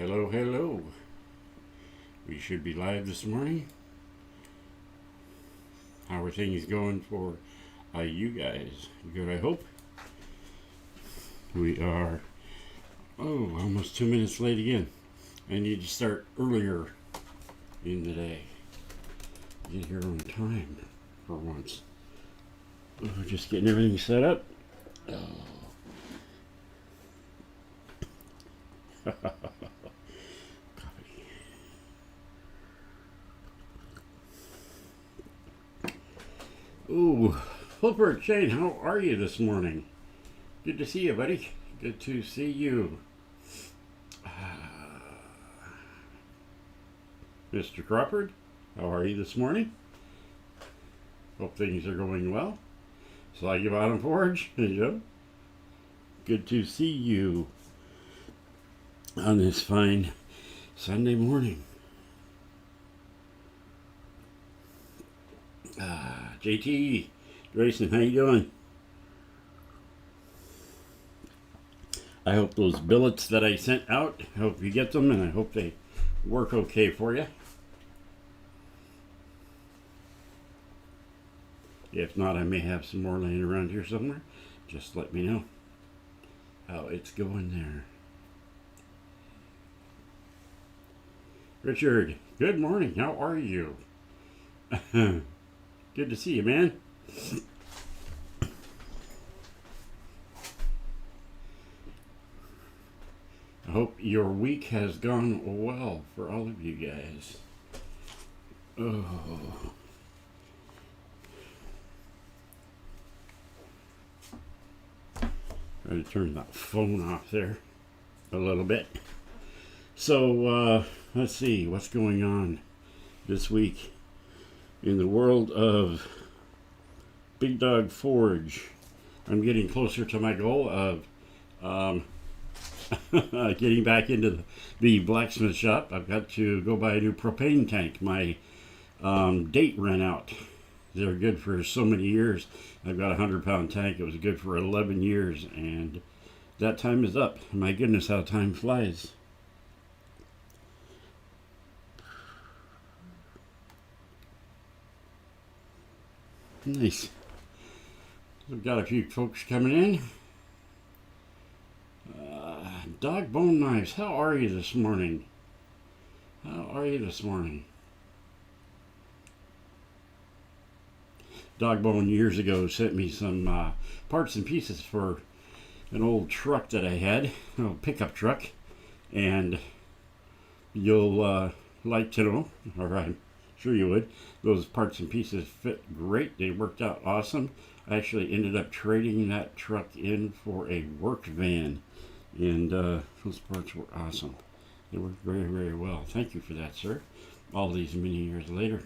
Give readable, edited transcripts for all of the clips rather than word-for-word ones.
Hello, hello. We should be live this morning. How are things going for you guys? Good, I hope. We are, almost 2 minutes late again. I need to start earlier in the day. Get here on time for once. Just getting everything set up. Ooh, Flipper Shane, how are you this morning? Good to see you, buddy. Good to see you. Mr. Crawford, how are you this morning? Hope things are going well. Slaggy Bottom Forge, yep. Good to see you on this fine Sunday morning. JT, Grayson, how you doing? I hope those billets that I sent out, I hope you get them, and I hope they work okay for you. If not, I may have some more laying around here somewhere. Just let me know how it's going there. Richard, good morning. How are you? Good to see you, man. I hope your week has gone well for all of you guys. Oh. Try to turn that phone off there a little bit. So, let's see what's going on this week in the world of Big Dog Forge. I'm getting closer to my goal of getting back into the blacksmith shop. I've got to go buy a new propane tank. My date ran out. They're good for so many years. I've got a 100-pound tank. It was good for 11 years, and that time is up. My goodness, how time flies. Nice. We've got a few folks coming in. Dog Bone Knives, how are you this morning? How are you this morning? Dogbone years ago sent me some parts and pieces for an old truck that I had, an old pickup truck, and you'll like to know, or I'm sure you would, those parts and pieces fit great. They worked out awesome. I actually ended up trading that truck in for a work van, and those parts were awesome. They worked very, very well. Thank you for that, sir, all these many years later.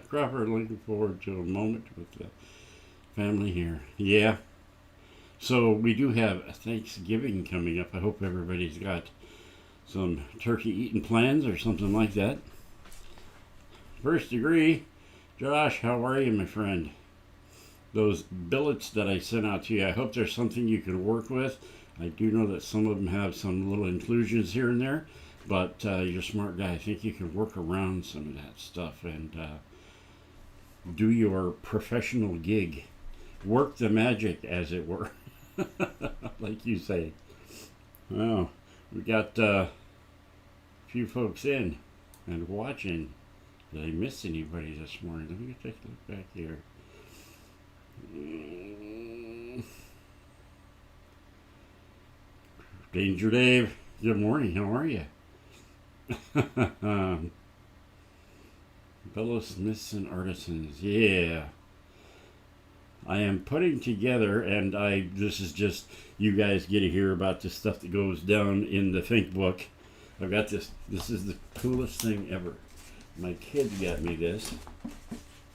Crawford, looking forward to a moment with the family here. Yeah. So we do have Thanksgiving coming up. I hope everybody's got some turkey eating plans or something like that. First degree, Josh, how are you, my friend? Those billets that I sent out to you, I hope there's something you can work with. I do know that some of them have some little inclusions here and there, but you're a smart guy. I think you can work around some of that stuff and do your professional gig. Work the magic, as it were, like you say. Well, we got a few folks in and watching. Did I miss anybody this morning? Let me take a look back here. Danger Dave, good morning. How are you? Bellow Smiths and Artisans, yeah. I am putting together, and this is just you guys get to hear about the stuff that goes down in the Think book. I've got this. This is the coolest thing ever. My kid got me this.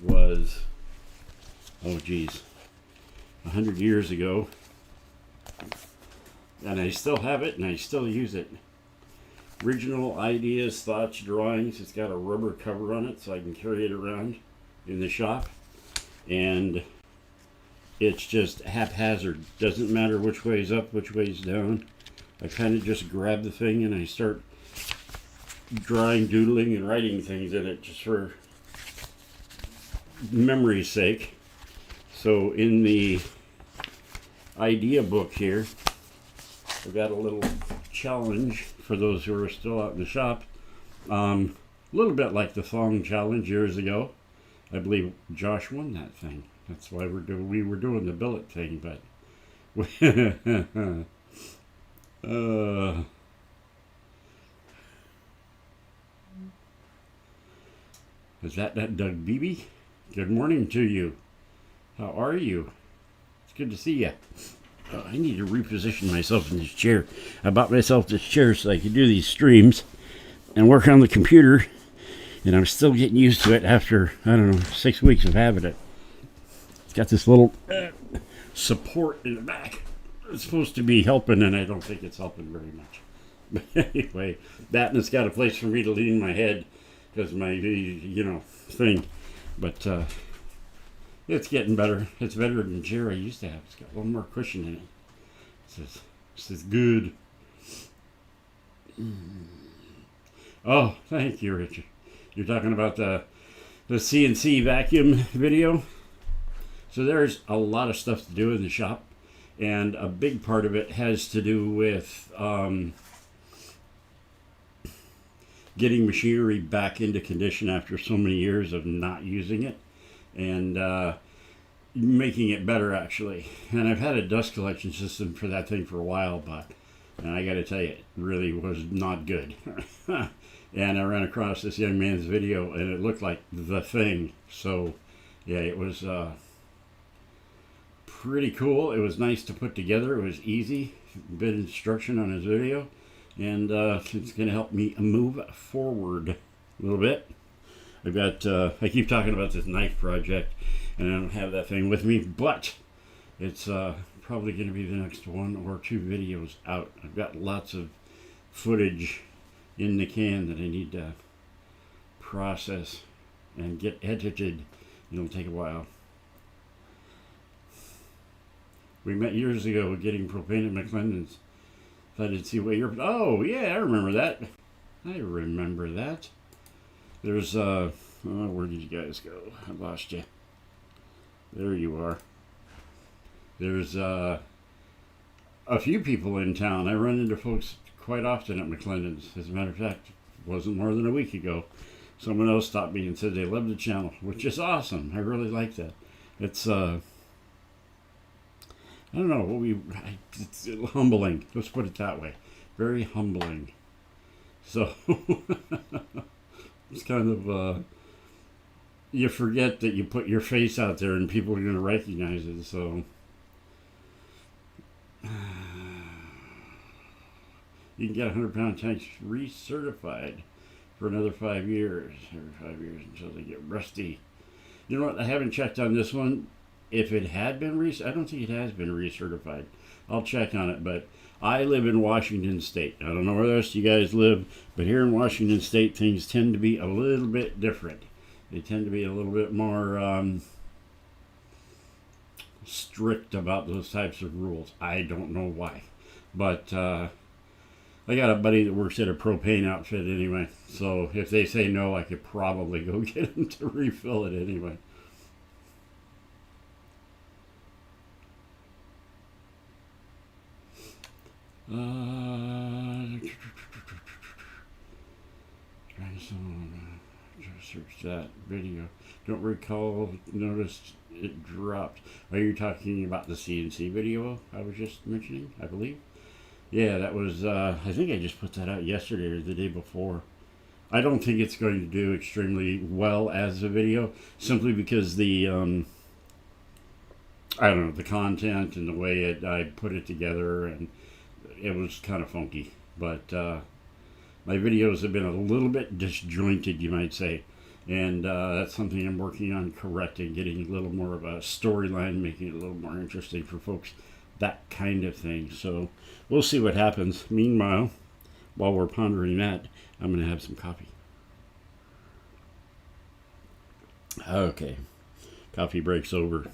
Was, oh geez, 100 years ago, and I still have it, and I still use it. Original ideas, thoughts, drawings. It's got a rubber cover on it, so I can carry it around in the shop. And it's just haphazard. Doesn't matter which way's up, which way's down. I kind of just grab the thing and I start drawing, doodling, and writing things in it just for memory's sake. So in the idea book here, I've got a little challenge for those who are still out in the shop. A little bit like the thong challenge years ago. I believe Josh won that thing. That's why we were doing the billet thing, but is that Doug Beebe? Good morning to you. How are you? It's good to see you. I need to reposition myself in this chair. I bought myself this chair so I could do these streams and work on the computer, and I'm still getting used to it after, I don't know, 6 weeks of having it. It's got this little support in the back. It's supposed to be helping, and I don't think it's helping very much. But anyway, that, and it's got a place for me to lean my head because my, thing. But it's getting better. It's better than the chair I used to have. It's got a little more cushion in it. This is good. Oh, thank you, Richard. You're talking about the CNC vacuum video. So there's a lot of stuff to do in the shop, and a big part of it has to do with getting machinery back into condition after so many years of not using it, and making it better, actually. And I've had a dust collection system for that thing for a while, and I got to tell you, it really was not good. And I ran across this young man's video, and it looked like the thing. So, yeah, it was pretty cool. It was nice to put together. It was easy. Bit of instruction on his video. And it's going to help me move forward a little bit. I've got, I keep talking about this knife project, and I don't have that thing with me, but it's probably going to be the next 1 or 2 videos out. I've got lots of footage in the can that I need to process and get edited. It'll take a while. We met years ago getting propane at McClendon's. Thought I'd see what you're... Oh, yeah, I remember that. There's, where did you guys go? I lost you. There you are. There's a few people in town. I run into folks quite often at McClendon's. As a matter of fact, it wasn't more than a week ago. Someone else stopped me and said they love the channel, which is awesome. I really like that. It's, I don't know, it's humbling. Let's put it that way. Very humbling. So, it's kind of, you forget that you put your face out there and people are going to recognize it, so. You can get 100-pound tanks recertified for another 5 years, every 5 years until they get rusty. You know what? I haven't checked on this one. If it had been I don't think it has been recertified. I'll check on it, but I live in Washington State. I don't know where the rest of you guys live, but here in Washington State, things tend to be a little bit different. They tend to be a little bit more strict about those types of rules. I don't know why, but I got a buddy that works at a propane outfit anyway, so if they say no, I could probably go get him to refill it anyway. Search that video. Don't recall, noticed it dropped. Are you talking about the CNC video I was just mentioning, I believe? Yeah, that was, I think I just put that out yesterday or the day before. I don't think it's going to do extremely well as a video, simply because the, I don't know, the content and the way I put it together, and it was kind of funky. But my videos have been a little bit disjointed, you might say. And that's something I'm working on correcting, getting a little more of a storyline, making it a little more interesting for folks, that kind of thing. So we'll see what happens. Meanwhile, while we're pondering that, I'm going to have some coffee. Okay, coffee break's over.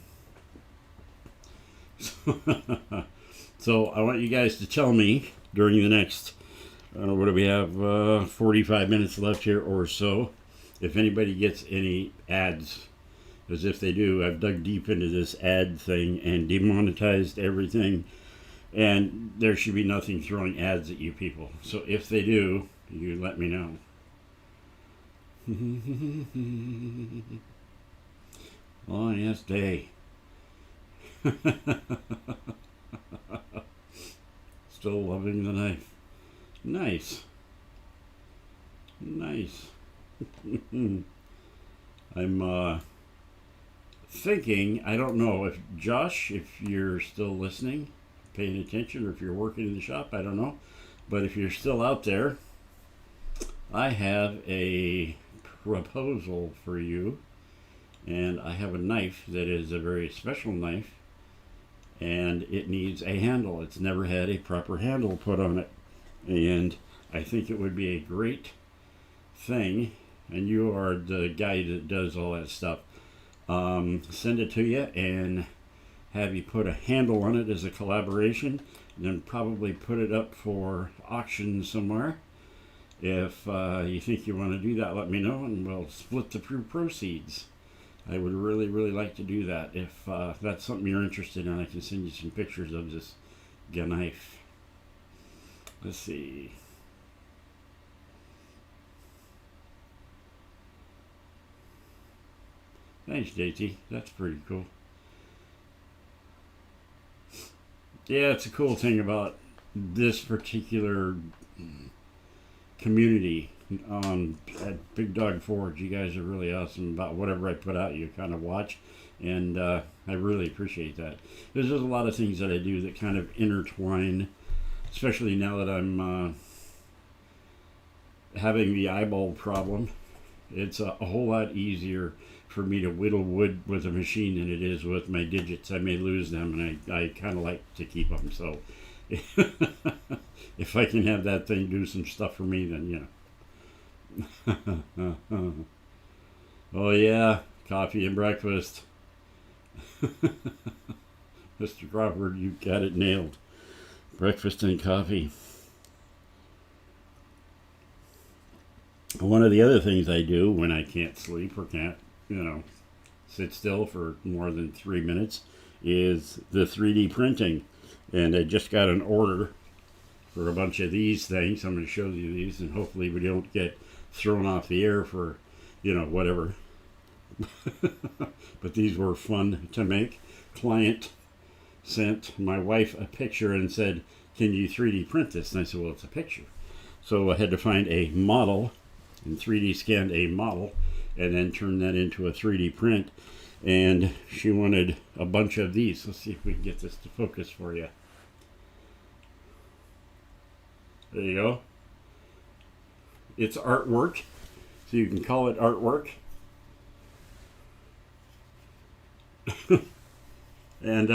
So I want you guys to tell me during the next, what do we have, 45 minutes left here or so, if anybody gets any ads. Because if they do, I've dug deep into this ad thing and demonetized everything, and there should be nothing throwing ads at you people. So if they do, you let me know. Oh, yes, day. Still loving the knife. Nice. Nice. I'm thinking, I don't know if Josh, if you're still listening, paying attention, or if you're working in the shop, I don't know. But if you're still out there, I have a proposal for you. And I have a knife that is a very special knife, and it needs a handle. It's never had a proper handle put on it, and I think it would be a great thing, and you are the guy that does all that stuff. Send it to you and have you put a handle on it as a collaboration, and then probably put it up for auction somewhere. If you think you want to do that, let me know, and we'll split the proceeds. I would really, really like to do that. If that's something you're interested in, I can send you some pictures of this knife. Let's see. Thanks, JT. That's pretty cool. Yeah, it's a cool thing about this particular community at Big Dog Forge. You guys are really awesome about whatever I put out. You kind of watch, and I really appreciate that. There's just a lot of things that I do that kind of intertwine, especially now that I'm having the eyeball problem. It's a whole lot easier for me to whittle wood with a machine than it is with my digits. I may lose them, and I kind of like to keep them. So if I can have that thing do some stuff for me, then you know. Oh yeah, coffee and breakfast. Mr. Crawford, you got it nailed. Breakfast and coffee. One of the other things I do when I can't sleep or can't, sit still for more than 3 minutes is the 3D printing. And I just got an order for a bunch of these things. I'm going to show you these, and hopefully we don't get thrown off the air for, whatever. But these were fun to make. Client sent my wife a picture and said, "Can you 3D print this?" And I said, "Well, it's a picture." So I had to find a model and 3D scanned a model and then turn that into a 3D print. And she wanted a bunch of these. Let's see if we can get this to focus for you. There you go. It's artwork, so you can call it artwork. And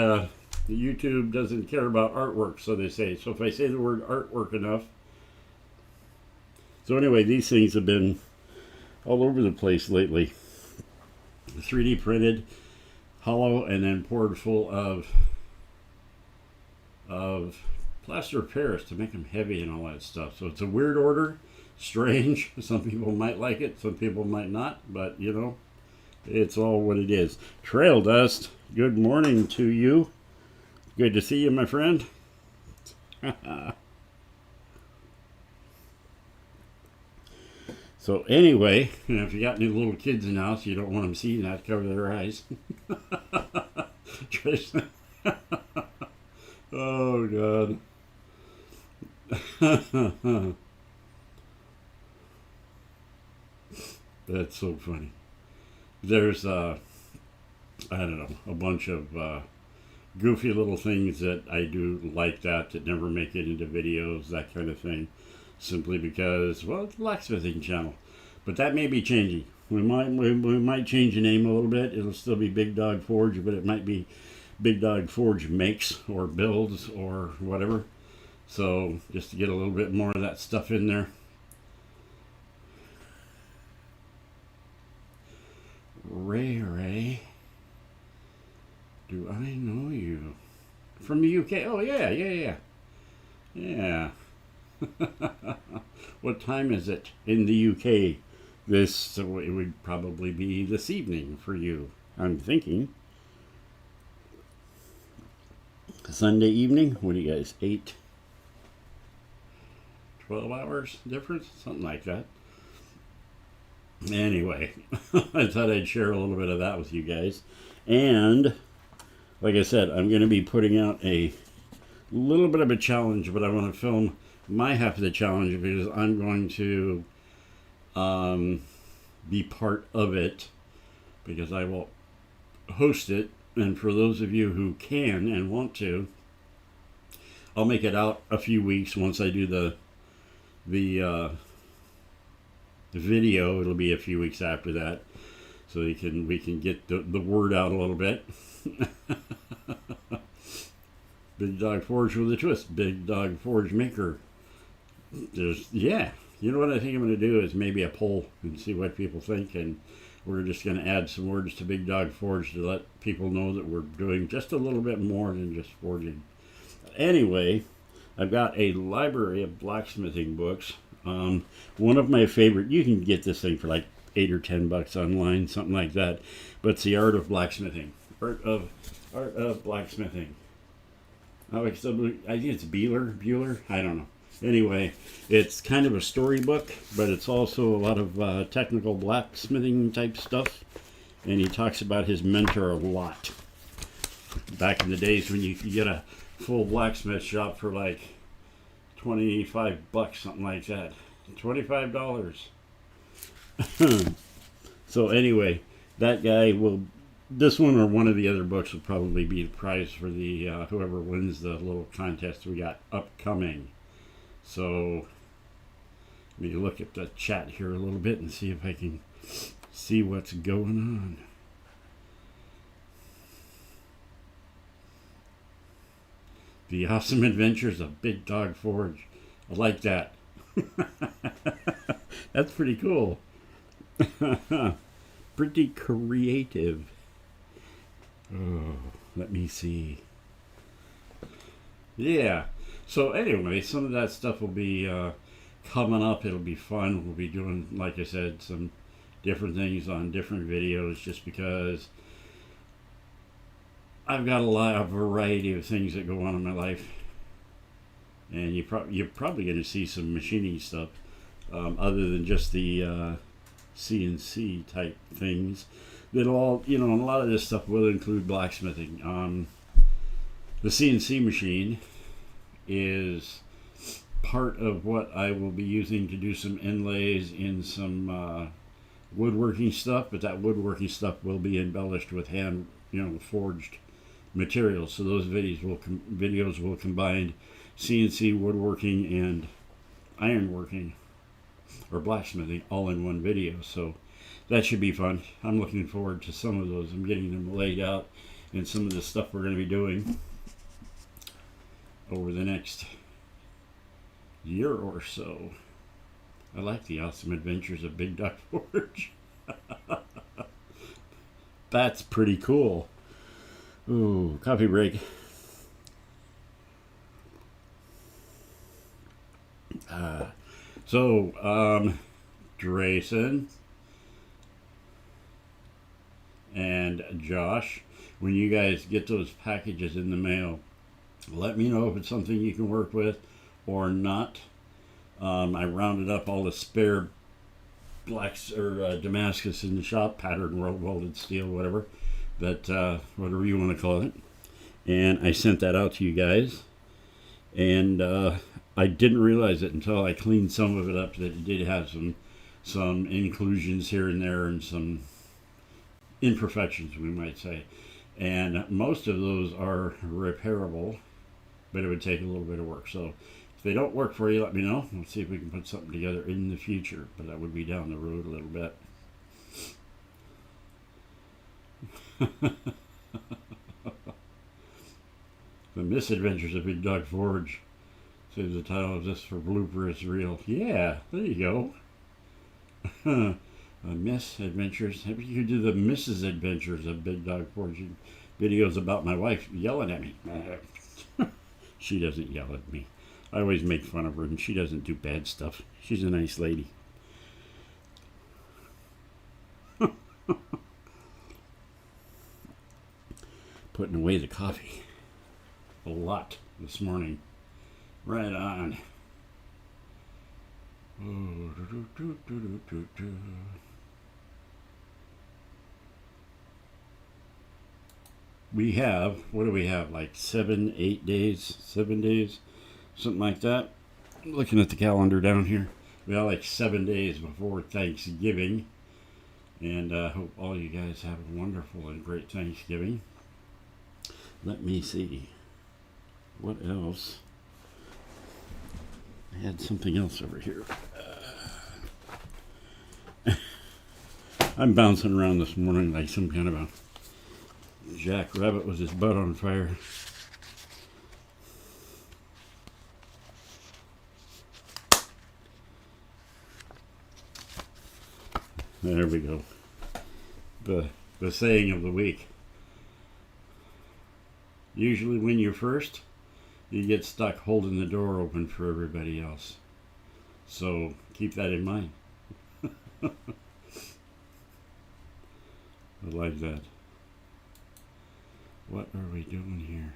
YouTube doesn't care about artwork, so they say. So if I say the word artwork enough. So anyway, these things have been all over the place lately. 3D printed, hollow, and then poured full of plaster of Paris to make them heavy and all that stuff. So it's a weird order, strange. Some people might like it, some people might not, but it's all what it is. Trail Dust, good morning to you. Good to see you, my friend. So anyway, if you got any little kids in the house, you don't want them seeing that, cover their eyes. Oh, God. That's so funny. There's, I don't know, a bunch of goofy little things that I do like that never make it into videos, that kind of thing. Simply because, well, it's a blacksmithing channel. But that may be changing. We might change the name a little bit. It'll still be Big Dog Forge, but it might be Big Dog Forge Makes or Builds or whatever. So just to get a little bit more of that stuff in there. Ray, do I know you? from the UK. Oh, yeah, yeah, yeah. Yeah. What time is it in the UK? So it would probably be this evening for you, I'm thinking. Sunday evening? What do you guys, 8, 12 hours difference? Something like that. Anyway, I thought I'd share a little bit of that with you guys. And, like I said, I'm going to be putting out a little bit of a challenge, but I want to film my half of the challenge because I'm going to be part of it because I will host it. And for those of you who can and want to, I'll make it out a few weeks once I do the video. It'll be a few weeks after that, so we can get the word out a little bit. Big Dog Forge with a twist. Big Dog Forge maker. You know what I think I'm going to do is maybe a poll and see what people think, and we're just going to add some words to Big Dog Forge to let people know that we're doing just a little bit more than just forging. Anyway, I've got a library of blacksmithing books. One of my favorite, you can get this thing for like $8 or $10 online, something like that. But it's The Art of Blacksmithing. Art of Blacksmithing. I think it's Bueller. I don't know. Anyway, it's kind of a storybook, but it's also a lot of technical blacksmithing type stuff. And he talks about his mentor a lot. Back in the days when you could get a full blacksmith shop for like $25, something like that. $25. So anyway, that guy will. This one or one of the other books will probably be the prize for the whoever wins the little contest we got upcoming. So let me look at the chat here a little bit and see if I can see what's going on. The Awesome Adventures of Big Dog Forge. I like that. That's pretty cool. Pretty creative. Oh, let me see. Yeah. So anyway, some of that stuff will be coming up. It'll be fun. We'll be doing, like I said, some different things on different videos just because I've got a variety of things that go on in my life. And you're probably going to see some machining stuff other than just the CNC type things. That'll all, and a lot of this stuff will include blacksmithing. The CNC machine is part of what I will be using to do some inlays in some woodworking stuff, but that woodworking stuff will be embellished with hand, forged materials. So those videos will combine CNC woodworking and ironworking or blacksmithing all in one video. So that should be fun. I'm looking forward to some of those. I'm getting them laid out and some of the stuff we're going to be doing over the next year or so. I like the Awesome Adventures of Big Dog Forge. That's pretty cool. Ooh, coffee break. Drayson and Josh, when you guys get those packages in the mail, let me know if it's something you can work with or not. I rounded up all the spare blacks or Damascus in the shop, pattern welded steel, whatever whatever you want to call it, and I sent that out to you guys. And I didn't realize it until I cleaned some of it up that it did have some inclusions here and there and some imperfections, we might say. And most of those are repairable, but it would take a little bit of work. So if they don't work for you, let me know. We'll see if we can put something together in the future, but that would be down the road a little bit. The Misadventures of Big Dog Forge. Says the title of this for blooper is real. Yeah, there you go. Misadventures. Maybe you could do the Mrs. Adventures of Big Dog Forge videos about my wife yelling at me. She doesn't yell at me. I always make fun of her, and she doesn't do bad stuff. She's a nice lady. Putting away the coffee. A lot this morning. Right on. We have, what do we have, like 7 days, something like that. I'm looking at the calendar down here. We have like 7 days before Thanksgiving. And I hope all you guys have a wonderful and great Thanksgiving. Let me see. What else? I had something else over here. I'm bouncing around this morning like some kind of a jackrabbit with his butt on fire. There we go. The saying of the week. Usually when you're first, you get stuck holding the door open for everybody else. So keep that in mind. I like that. What are we doing here?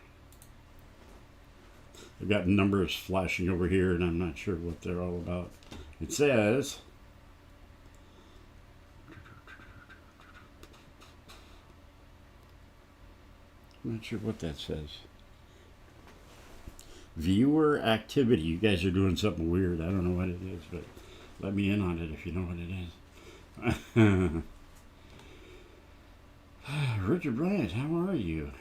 I've got numbers flashing over here and I'm not sure what they're all about. It says I'm not sure what that says. Viewer activity. You guys are doing something weird. I don't know what it is, but let me in on it if you know what it is. Richard Bryant, how are you?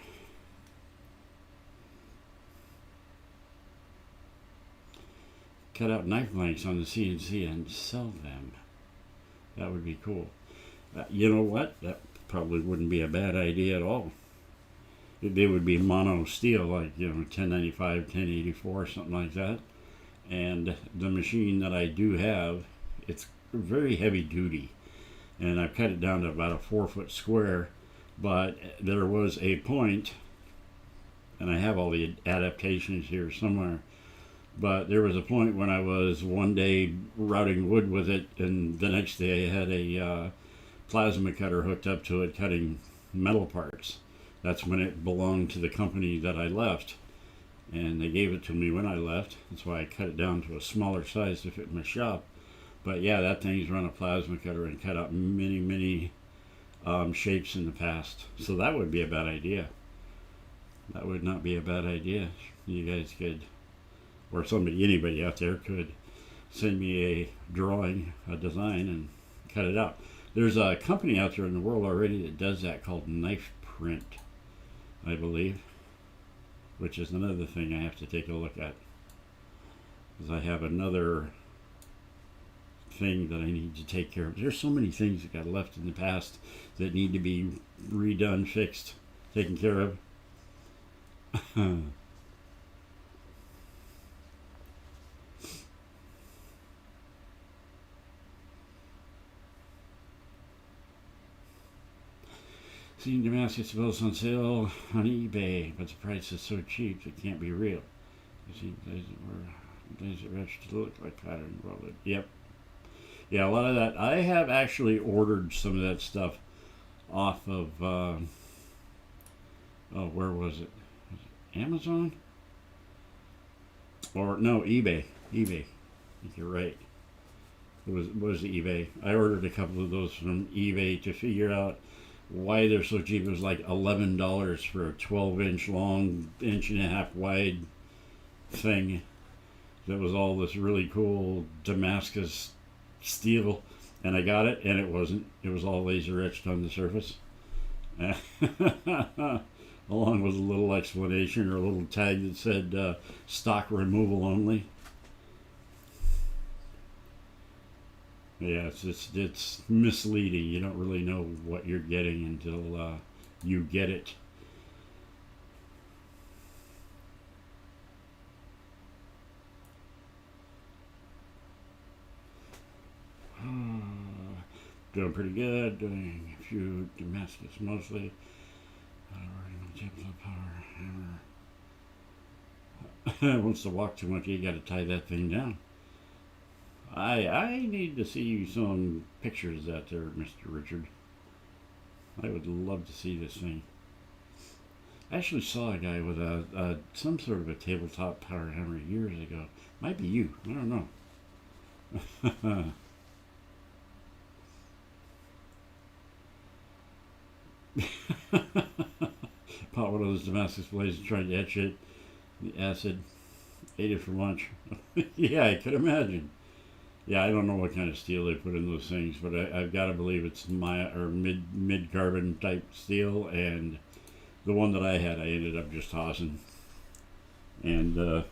Cut out knife blanks on the CNC and sell them. That would be cool. You know what? That probably wouldn't be a bad idea at all. They would be mono steel, like 1095, 1084, something like that. And the machine that I do have, it's very heavy duty, and I've cut it down to about a 4-foot square. But there was a point, and I have all the adaptations here somewhere. But there was a point when I was one day routing wood with it, and the next day I had a plasma cutter hooked up to it, cutting metal parts. That's when it belonged to the company that I left, and they gave it to me when I left. That's why I cut it down to a smaller size to fit my shop. But yeah, that thing's run a plasma cutter and cut out many shapes in the past. So that would be a bad idea. That would not be a bad idea. You guys could, or anybody out there could send me a drawing, a design, and cut it out. There's a company out there in the world already that does that called Knife Print, I believe, which is another thing I have to take a look at, because I have another thing that I need to take care of. There's so many things that got left in the past that need to be redone, fixed, taken care of. Seen Damascus bills on sale on eBay, but the price is so cheap it can't be real. You see, these are etched to look like pattern welded. Yep. Yeah, a lot of that. I have actually ordered some of that stuff off of, where was it? Amazon? Or, no, eBay. eBay. I think you're right. It was eBay. I ordered a couple of those from eBay to figure out why they're so cheap. It was like $11 for a 12-inch long, 1.5 wide thing that was all this really cool Damascus steel, and I got it, and it wasn't. It was all laser etched on the surface, along with a little explanation or a little tag that said stock removal only. Yeah, it's misleading. You don't really know what you're getting until you get it. Doing pretty good. Doing a few Damascus mostly. Power hammer. wants to walk too much, you got to tie that thing down. I need to see some pictures out there, Mr. Richard. I would love to see this thing. I actually saw a guy with some sort of a tabletop power hammer years ago. Might be you. I don't know. Bought one of those Damascus blades and tried to etch it. The acid. Ate it for lunch. Yeah, I could imagine. Yeah, I don't know what kind of steel they put in those things, but I've got to believe it's mid carbon type steel, and the one that I had, I ended up just tossing. And I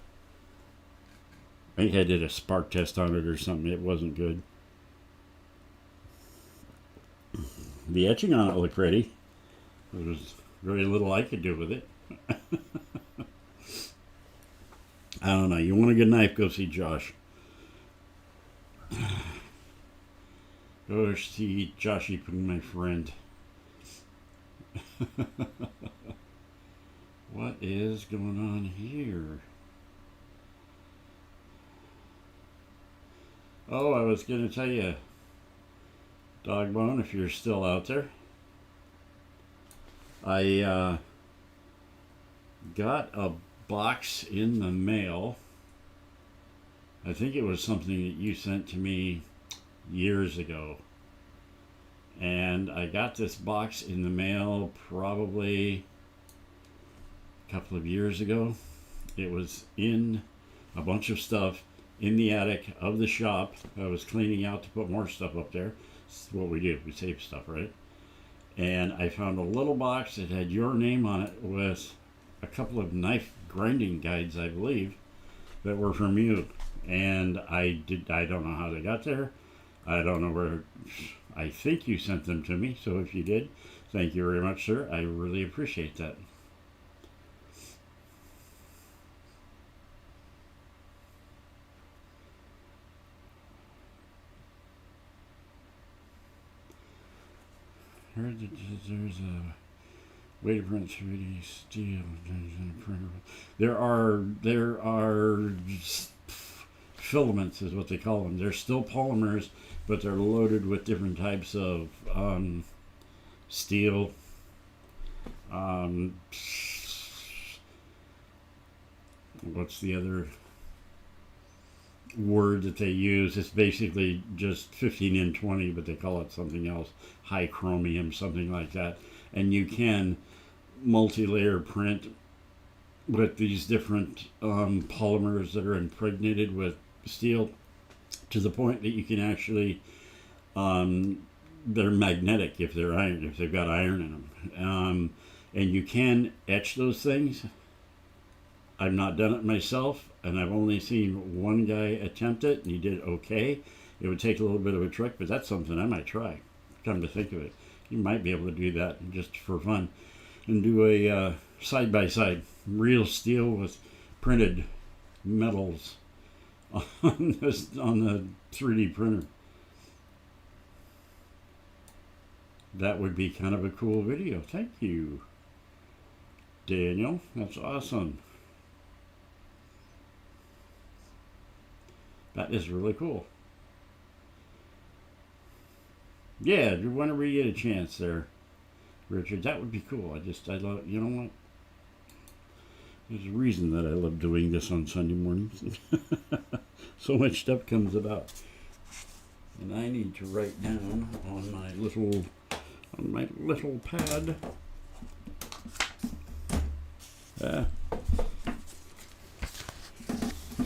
think I did a spark test on it or something. It wasn't good. The etching on it looked pretty. There was very little I could do with it. I don't know. You want a good knife? Go see Josh. Go see Joshy, my friend. What is going on here? Oh, I was going to tell you, Dogbone, if you're still out there, I got a box in the mail. I think it was something that you sent to me years ago. And I got this box in the mail probably a couple of years ago. It was in a bunch of stuff in the attic of the shop. I was cleaning out to put more stuff up there. This is what we do. We save stuff, right? And I found a little box that had your name on it with a couple of knife grinding guides, I believe, that were from you. And I don't know how they got there. I don't know where. I think you sent them to me, so if you did, thank you very much, sir. I really appreciate that. Heard that there's a way to print 3D steel in a printer. There are filaments, is what they call them. They're still polymers, but they're loaded with different types of steel. What's the other word that they use? It's basically just 15N20, but they call it something else, high chromium, something like that. And you can multi-layer print with these different polymers that are impregnated with steel, to the point that you can actually they're magnetic if they're iron, if they've got iron in them, and you can etch those things. I've not done it myself, and I've only seen one guy attempt it, and he did okay. It would take a little bit of a trick, but that's something I might try. Come to think of it, you might be able to do that just for fun, and do a side by side, real steel with printed metals on the 3D printer. That would be kind of a cool video. Thank you, Daniel. That's awesome. That is really cool. Yeah, whenever you get a chance there, Richard, that would be cool. I love, you know what? There's a reason that I love doing this on Sunday mornings. So much stuff comes about. And I need to write down on my little pad.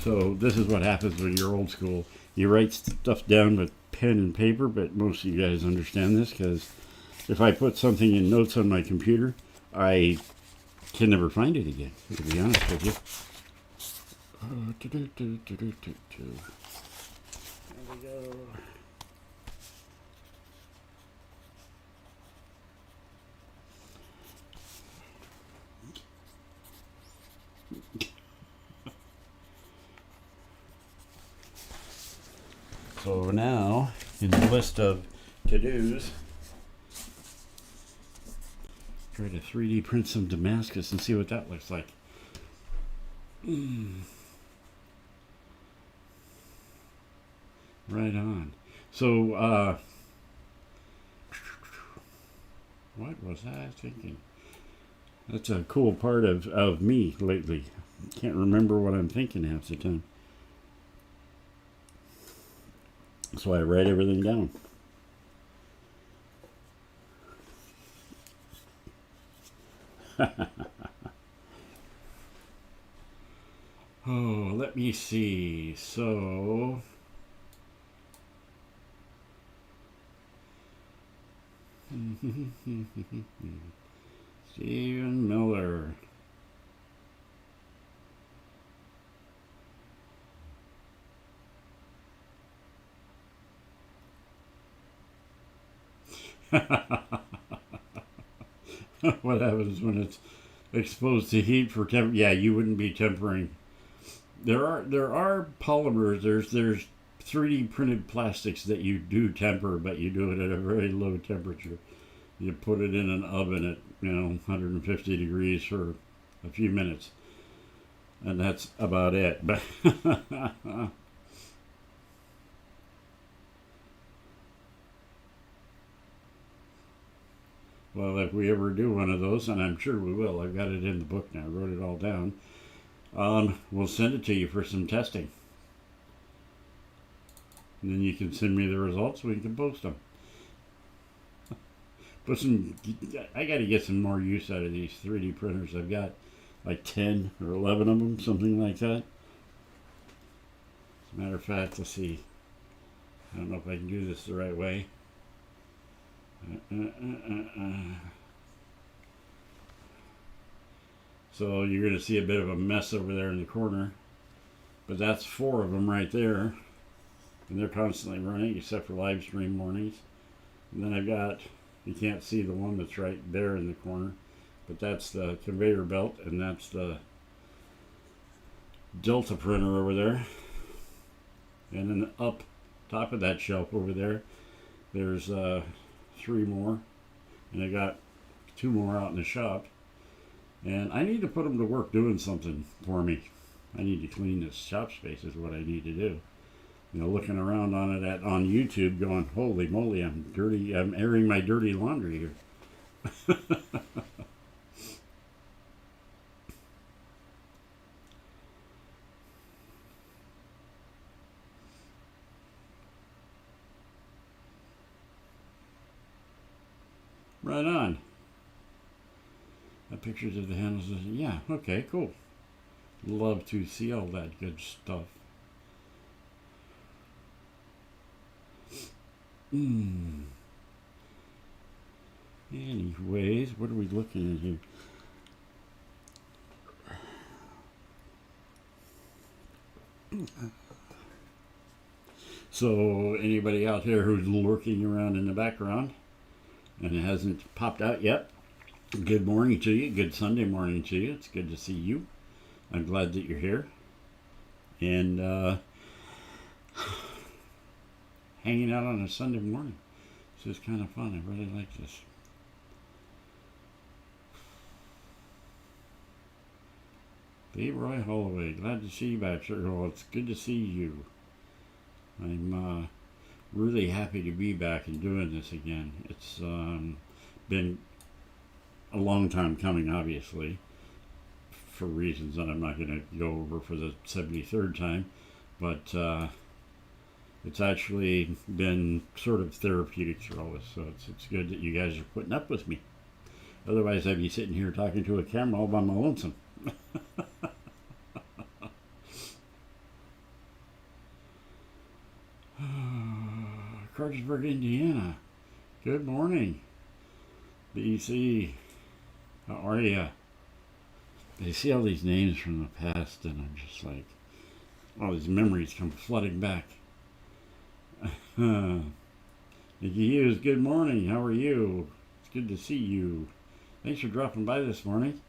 So this is what happens when you're old school. You write stuff down with pen and paper, but most of you guys understand this, because if I put something in notes on my computer, I can never find it again, to be honest with you. There we go. So now, in the list of to-dos, try to 3D print some Damascus and see what that looks like. Right on. So, what was I thinking? That's a cool part of me lately. Can't remember what I'm thinking half the time. So I write everything down. Oh, let me see. So, Stephen Miller. What happens when it's exposed to heat for temp? Yeah, you wouldn't be tempering. There are polymers. There's 3D printed plastics that you do temper, but you do it at a very low temperature. You put it in an oven at 150 degrees for a few minutes, and that's about it. But well, if we ever do one of those, and I'm sure we will, I've got it in the book now. I wrote it all down. We'll send it to you for some testing, and then you can send me the results. We can post them. I got to get some more use out of these 3D printers. I've got like 10 or 11 of them, something like that. As a matter of fact, let's see. I don't know if I can do this the right way. So you're going to see a bit of a mess over there in the corner. But that's 4 of them right there. And they're constantly running, except for live stream mornings. And then I've got, you can't see the one that's right there in the corner, but that's the conveyor belt, and that's the Delta printer over there. And then up top of that shelf over there, there's 3 more, and I got 2 more out in the shop. And I need to put them to work doing something for me. I need to clean this shop space is what I need to do. Looking around on it on YouTube going, holy moly, I'm dirty. I'm airing my dirty laundry here. Right on. Pictures of the handles. Yeah, okay, cool. Love to see all that good stuff. Anyways, what are we looking at here? So, anybody out there who's lurking around in the background and it hasn't popped out yet, good morning to you. Good Sunday morning to you. It's good to see you. I'm glad that you're here. And hanging out on a Sunday morning. This is kind of fun. I really like this. B. Roy Holloway, glad to see you back, sir. Well, it's good to see you. I'm really happy to be back and doing this again. It's been a long time coming, obviously, for reasons that I'm not going to go over for the 73rd time, but it's actually been sort of therapeutic for all this, so it's good that you guys are putting up with me. Otherwise, I'd be sitting here talking to a camera all by my lonesome. Cartersburg, Indiana. Good morning. BC. How are ya? I see all these names from the past, and I'm just like, all these memories come flooding back. Nikki Hughes, good morning. How are you? It's good to see you. Thanks for dropping by this morning.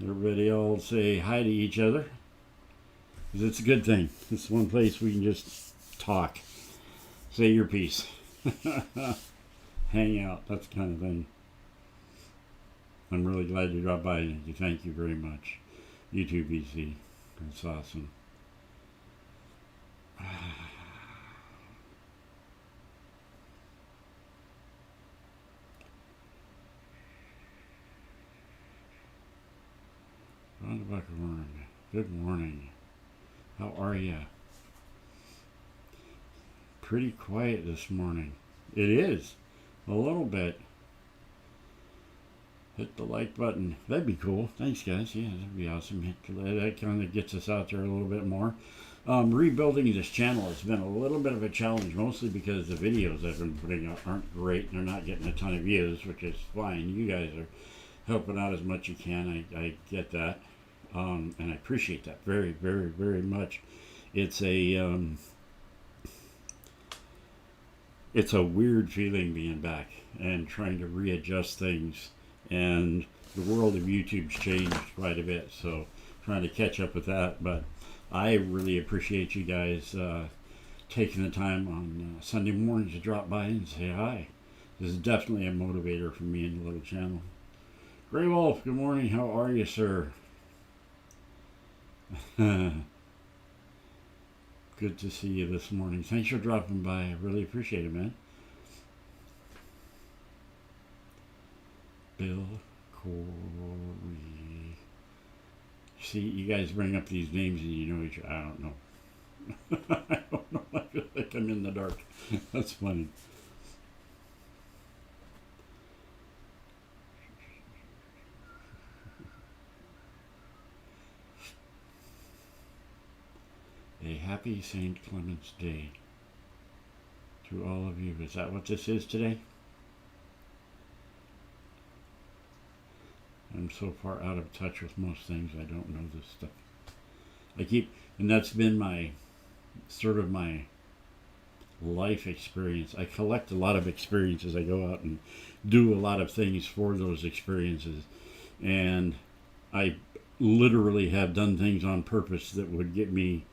Everybody all say hi to each other, because it's a good thing. It's one place we can just talk, say your piece, hang out, that kind of thing. I'm really glad you dropped by. Thank you very much. YouTube BC. That's awesome. Rhonda Buckhorn, good morning. How are you? Pretty quiet this morning. It is. A little bit. Hit the like button. That'd be cool. Thanks, guys. Yeah, that'd be awesome. That kind of gets us out there a little bit more. Rebuilding this channel has been a little bit of a challenge, mostly because the videos I've been putting out aren't great. They're not getting a ton of views, which is fine. You guys are helping out as much as you can. I get that. And I appreciate that very, very, very much. It's a weird feeling being back and trying to readjust things. And the world of YouTube's changed quite a bit, so trying to catch up with that. But I really appreciate you guys taking the time on Sunday morning to drop by and say hi. This is definitely a motivator for me and the little channel. Grey Wolf, good morning. How are you, sir? Good to see you this morning. Thanks for dropping by. I really appreciate it, man. Bill Corey. See, you guys bring up these names and you know each other. I don't know. I don't know. I feel like I'm in the dark. That's funny. A happy St. Clement's Day to all of you. Is that what this is today? I'm so far out of touch with most things, I don't know this stuff. And that's been my life experience. I collect a lot of experiences. I go out and do a lot of things for those experiences. And I literally have done things on purpose that would get me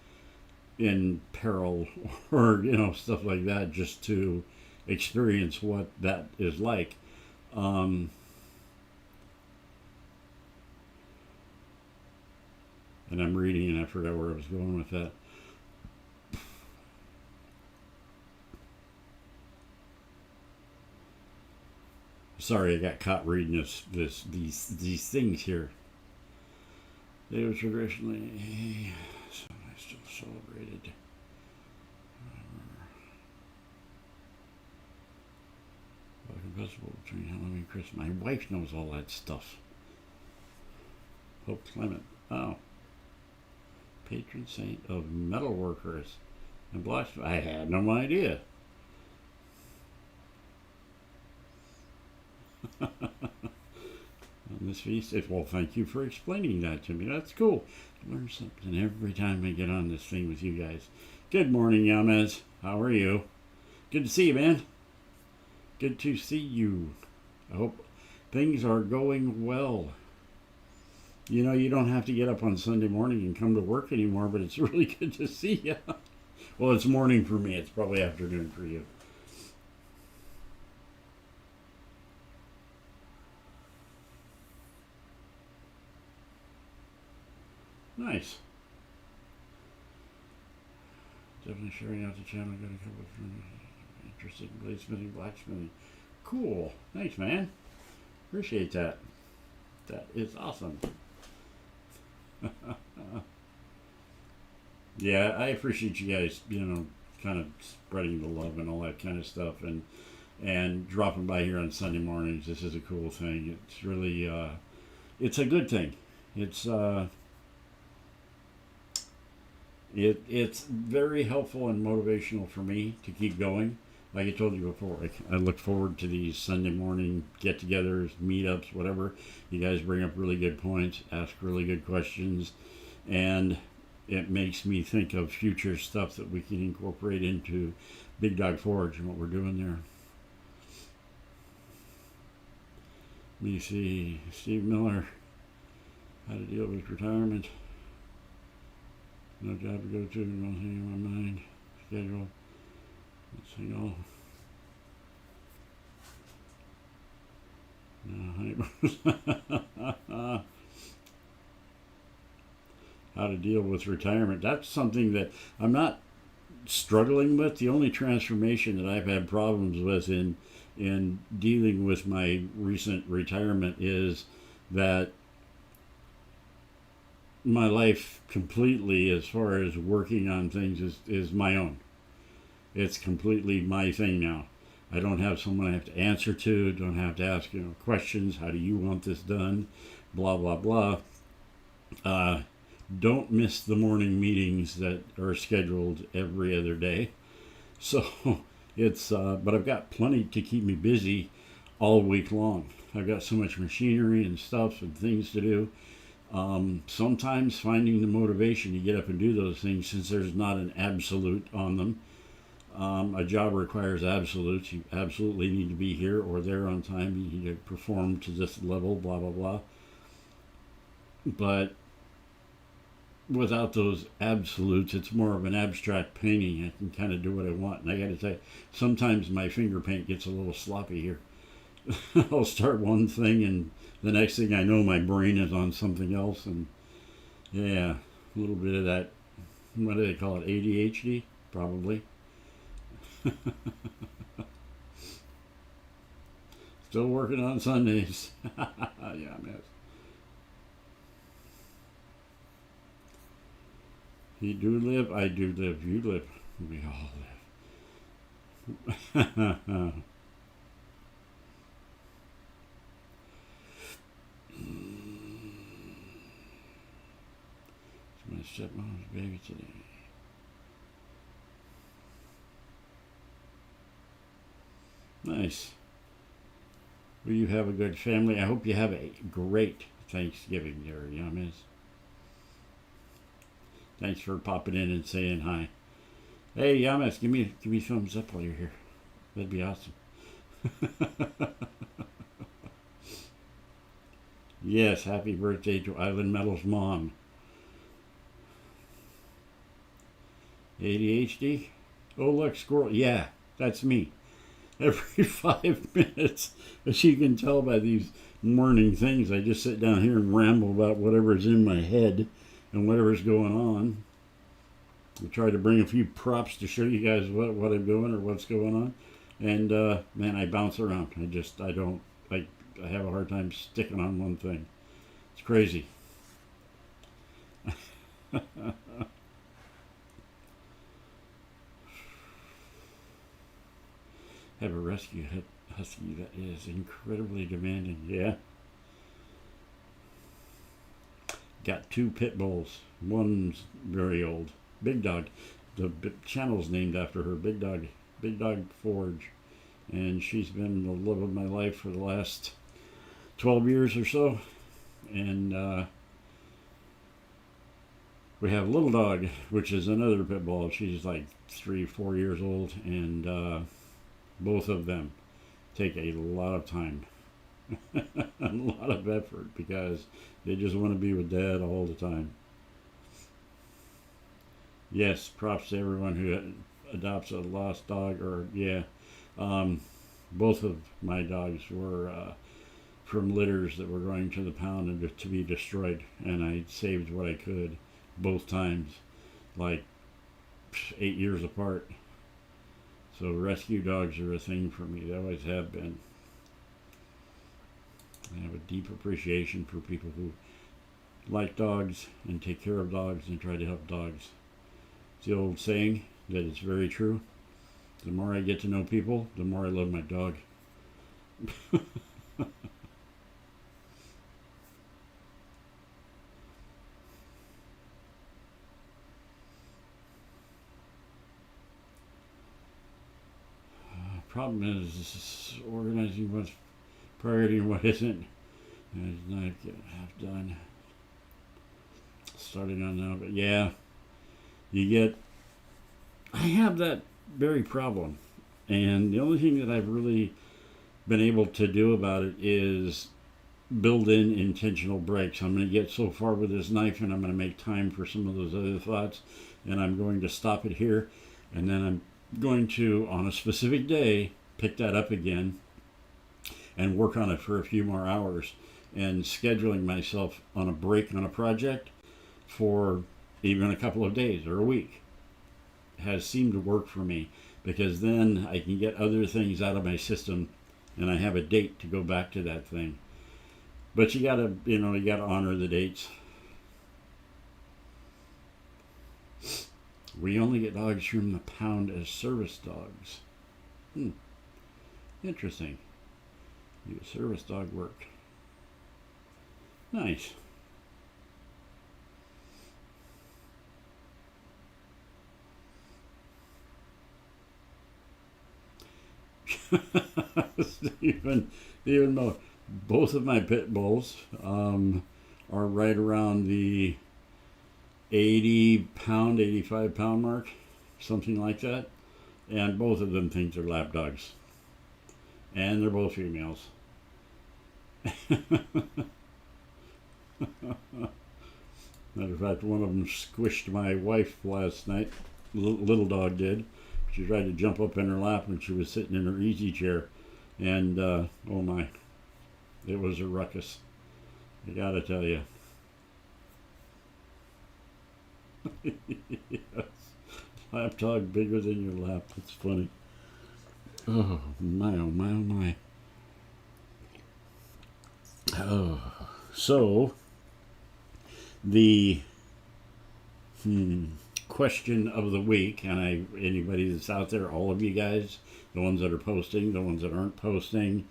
in peril or, stuff like that, just to experience what that is like. And I'm reading, and I forgot where I was going with that. Sorry, I got caught reading these things here. They were traditionally, so I still celebrated. Welcome festival between Halloween and Christmas. My wife knows all that stuff. Pope Clement. Oh. Patron saint of metalworkers and blacksmiths. I had no idea. On this feast, well, thank you for explaining that to me. That's cool. I learn something every time I get on this thing with you guys. Good morning, Yamez. How are you? Good to see you, man. Good to see you. I hope things are going well. You don't have to get up on Sunday morning and come to work anymore, but it's really good to see you. Well, it's morning for me. It's probably afternoon for you. Nice. Definitely sharing out the channel. Got a couple of friends interested in bladesmithing, blacksmithing. Cool. Thanks, man. Appreciate that. That is awesome. Yeah, I appreciate you guys, kind of spreading the love and all that kind of stuff, and dropping by here on Sunday mornings. This is a cool thing. It's really, it's a good thing. It's very helpful and motivational for me to keep going. Like I told you before, I look forward to these Sunday morning get-togethers, meetups, whatever. You guys bring up really good points, ask really good questions, and it makes me think of future stuff that we can incorporate into Big Dog Forge and what we're doing there. Let me see, Steve Miller, how to deal with retirement. No job to go to, nothing in my mind. Schedule. Let's see all. No, how to deal with retirement. That's something that I'm not struggling with. The only transformation that I've had problems with in dealing with my recent retirement is that my life completely, as far as working on things, is my own. It's completely my thing now. I don't have someone I have to answer to, don't have to ask, questions. How do you want this done? Blah, blah, blah. Don't miss the morning meetings that are scheduled every other day. So but I've got plenty to keep me busy all week long. I've got so much machinery and stuff and things to do. Sometimes finding the motivation to get up and do those things, since there's not an absolute on them. A job requires absolutes. You absolutely need to be here or there on time. You need to perform to this level, blah, blah, blah. But without those absolutes, it's more of an abstract painting. I can kind of do what I want. And I got to tell you, sometimes my finger paint gets a little sloppy here. I'll start one thing, and the next thing I know, my brain is on something else. And yeah, a little bit of that, what do they call it, ADHD? Probably. Still working on Sundays. Yeah, man. You do live, I do live, you live, we all live. It's my stepmom's baby today. Nice. Will you have a good family? I hope you have a great Thanksgiving there, Yamis. Thanks for popping in and saying hi. Hey, Yamis, give me a thumbs up while you're here. That'd be awesome. Yes, happy birthday to Island Metal's mom. ADHD? Oh, look, squirrel. Yeah, that's me. Every 5 minutes, as you can tell by these morning things, I just sit down here and ramble about whatever's in my head and whatever's going on. I try to bring a few props to show you guys what I'm doing or what's going on. And, man, I bounce around. I have a hard time sticking on one thing. It's crazy. Have a rescue husky that is incredibly demanding. Yeah. Got 2 pit bulls. One's very old. Big Dog. The channel's named after her. Big Dog Forge. And she's been the love of my life for the last 12 years or so. And we have Little Dog, which is another pit bull. She's like 3-4 years old. And both of them take a lot of time. A lot of effort because they just want to be with Dad all the time. Yes, props to everyone who adopts a lost dog. Or yeah, both of my dogs were from litters that were going to the pound and to be destroyed, and I saved what I could both times, like 8 years apart. So rescue dogs are a thing for me. They always have been. I have a deep appreciation for people who like dogs and take care of dogs and try to help dogs. It's the old saying that it's very true. The more I get to know people, the more I love my dog. Problem is organizing what's priority and what isn't. And it's not getting half done. Starting on now, but yeah, I have that very problem. And the only thing that I've really been able to do about it is build in intentional breaks. I'm going to get so far with this knife, and I'm going to make time for some of those other thoughts, and I'm going to stop it here, and then I'm going to, on a specific day, pick that up again and work on it for a few more hours. And scheduling myself on a break on a project for even a couple of days or a week has seemed to work for me, because then I can get other things out of my system and I have a date to go back to that thing. But you gotta, you gotta honor the dates. We only get dogs from the pound as service dogs. Interesting. Do service dog work. Nice. Even though both of my pit bulls are right around the 80-pound, 85-pound mark, something like that, and both of them think they're lap dogs, and they're both females. Matter of fact, one of them squished my wife last night. Little dog did. She tried to jump up in her lap when she was sitting in her easy chair, and oh my, it was a ruckus. I gotta tell you. Yes. Lap dog bigger than your lap. That's funny. Oh my, oh my, oh my. Oh, so the question of the week, and anybody that's out there, all of you guys, the ones that are posting, the ones that aren't posting,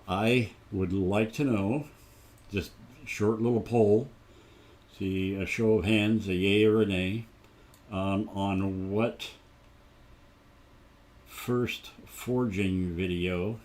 I would like to know, just short little poll, see a show of hands, a yay or a nay, on what first forging video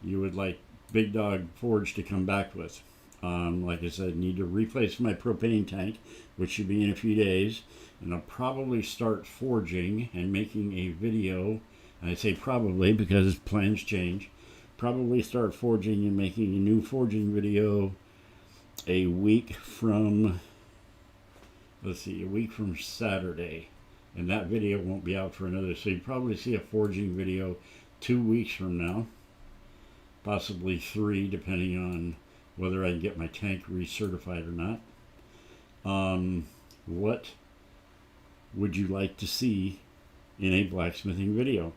you would like Big Dog Forge to come back with. Like I said, need to replace my propane tank, which should be in a few days, and I'll probably start forging and making a video. And I say probably because plans change. Probably start forging and making a new forging video a week from, a week from Saturday. And that video won't be out for another, so you probably see a forging video 2 weeks from now, possibly 3, depending on whether I can get my tank recertified or not. What would you like to see in a blacksmithing video?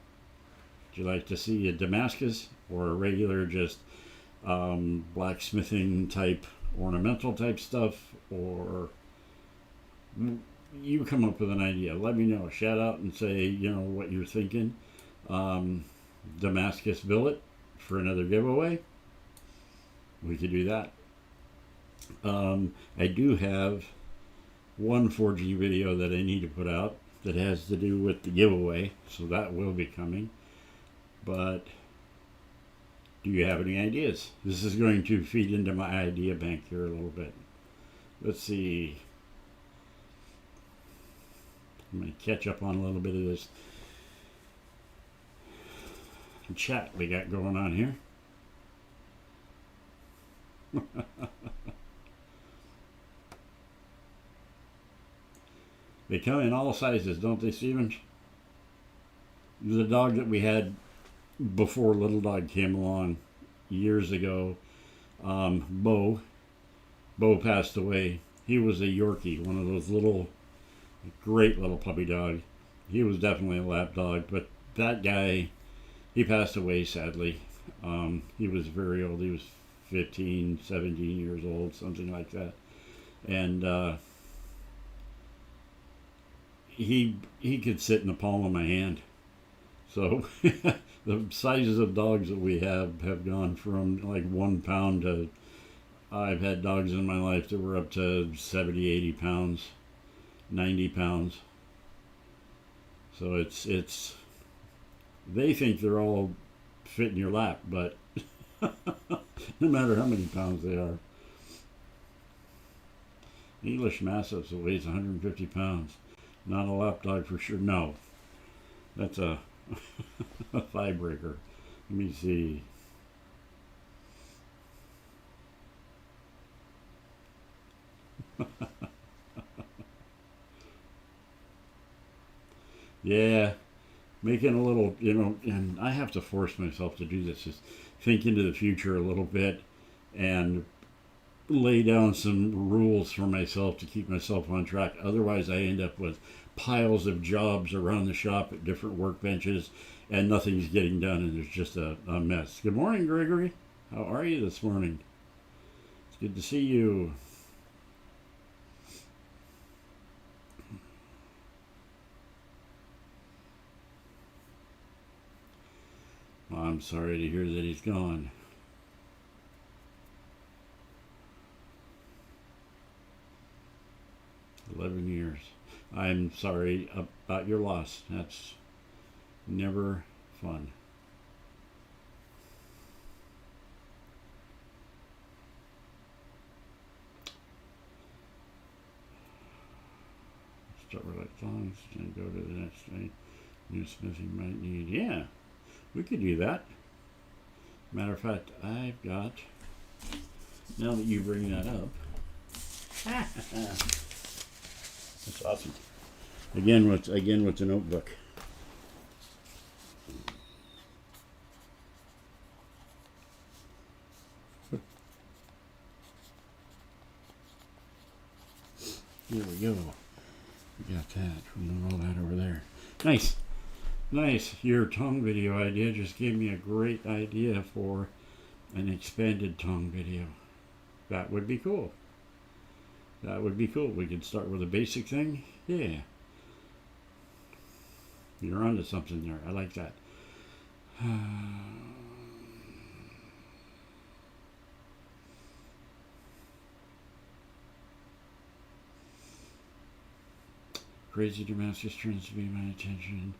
Would you like to see a Damascus or a regular just blacksmithing type, ornamental type stuff? Or you come up with an idea. Let me know. Shout out and say, what you're thinking. Damascus billet for another giveaway. We could do that. I do have one forging video that I need to put out that has to do with the giveaway, so that will be coming. But do you have any ideas? This is going to feed into my idea bank here a little bit. Let's see. I'm going to catch up on a little bit of this chat we got going on here. They come in all sizes, don't they, Steven? The dog that we had before Little Dog came along years ago, Bo passed away. He was a Yorkie, one of those great little puppy dog. He was definitely a lap dog, but that guy, he passed away sadly. He was very old. He was 15, 17 years old, something like that. And he could sit in the palm of my hand. So the sizes of dogs that we have gone from like 1 pound to, I've had dogs in my life that were up to 70, 80 pounds, 90 pounds. So it's they think they're all fit in your lap, but no matter how many pounds they are. English Mastiff that weighs 150 pounds. Not a lap dog for sure. No. That's a thigh breaker. Let me see. Yeah. Making a little, and I have to force myself to do this, is think into the future a little bit and lay down some rules for myself to keep myself on track. Otherwise, I end up with piles of jobs around the shop at different workbenches, and nothing's getting done, and there's just a mess. Good morning, Gregory. How are you this morning? It's good to see you. Well, I'm sorry to hear that he's gone. $11 years. I'm sorry about your loss. That's never fun. Start with like songs and go to the next thing. New smithing might need. Yeah, we could do that. Matter of fact, I've got. Now that you bring that up. That's awesome. Again with the notebook. Here we go. We got that. We'll move all that over there. Nice. Nice. Your tongue video idea just gave me a great idea for an expanded tongue video. That would be cool. That would be cool. We could start with a basic thing. Yeah. You're onto something there. I like that. Crazy Damascus trends to be my attention.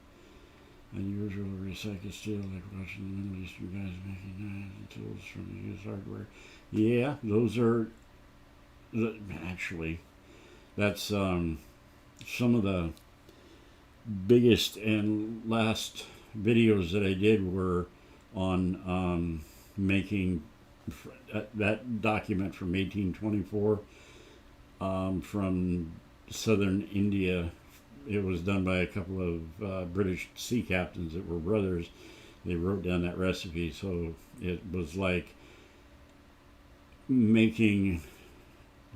Unusual recycled steel, like watching the Middle Eastern guys making knives and tools from the used hardware. Yeah, those are actually, that's some of the biggest and last videos that I did were on making that document from 1824 from southern India. It was done by a couple of British sea captains that were brothers. They wrote down that recipe, so it was like making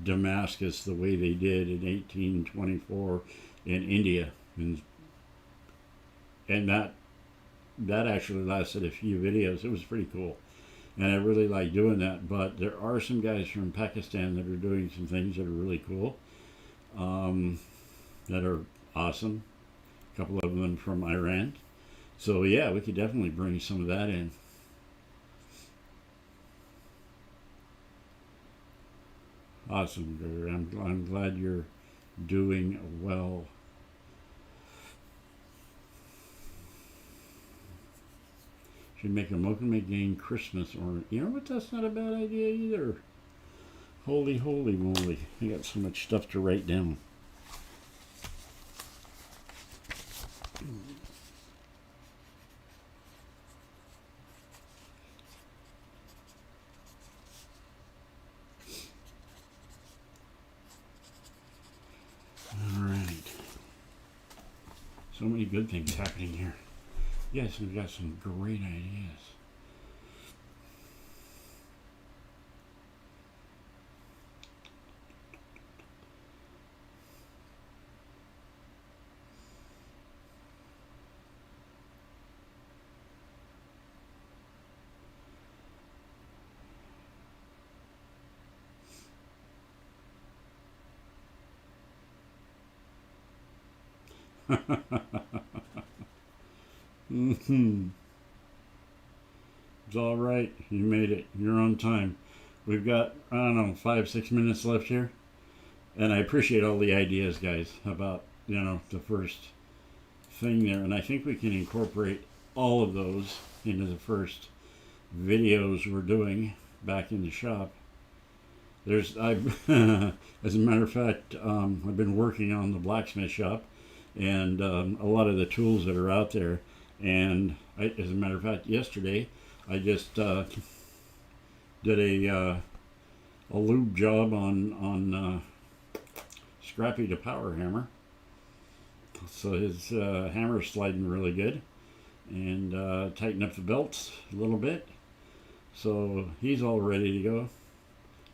Damascus the way they did in 1824 in India, and that actually lasted a few videos. It was pretty cool, and I really like doing that. But there are some guys from Pakistan that are doing some things that are really cool, that are awesome. A couple of them from Iran. So yeah, we could definitely bring some of that in. Awesome, Guru. I'm glad you're doing well. Should make a Mokume Gang Christmas ornament. You know what? That's not a bad idea either. Holy moly. I got so much stuff to write down. Alright. So many good things happening here. Yes, we've got some great ideas. It's all right. You made it. You're on time. We've got, I don't know, 5-6 minutes left here. And I appreciate all the ideas, guys, about, the first thing there. And I think we can incorporate all of those into the first videos we're doing back in the shop. As a matter of fact, I've been working on the blacksmith shop and a lot of the tools that are out there. And as a matter of fact, yesterday I just did a lube job on Scrappy the power hammer. So his hammer's sliding really good, and tighten up the belts a little bit. So he's all ready to go.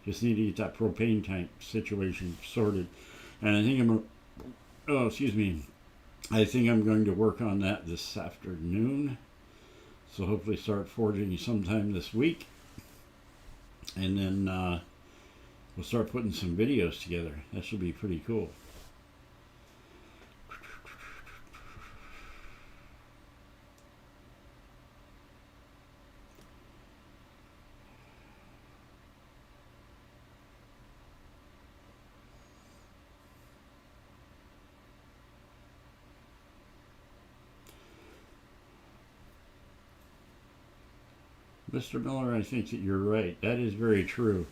Just need to get that propane tank situation sorted. And I think I'm, oh, excuse me, I think I'm going to work on that this afternoon. So hopefully start forging sometime this week. And then we'll start putting some videos together. That should be pretty cool. Mr. Miller, I think that you're right. That is very true.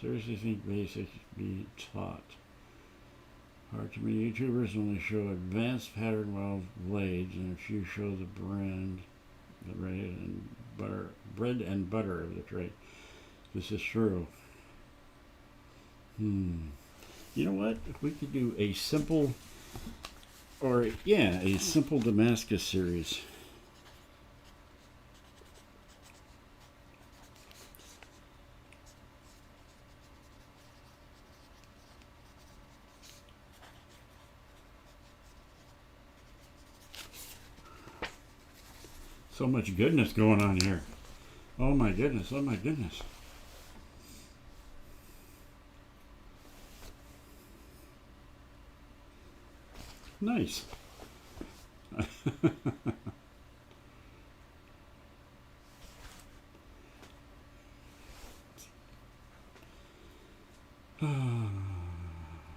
Seriously think basics be taught. Hard to many YouTubers only show advanced pattern weld blades, and a few show the bread and butter of the trade. This is true. You know what? If we could do a simple, a simple Damascus series. So much goodness going on here. Oh my goodness, oh my goodness. Nice.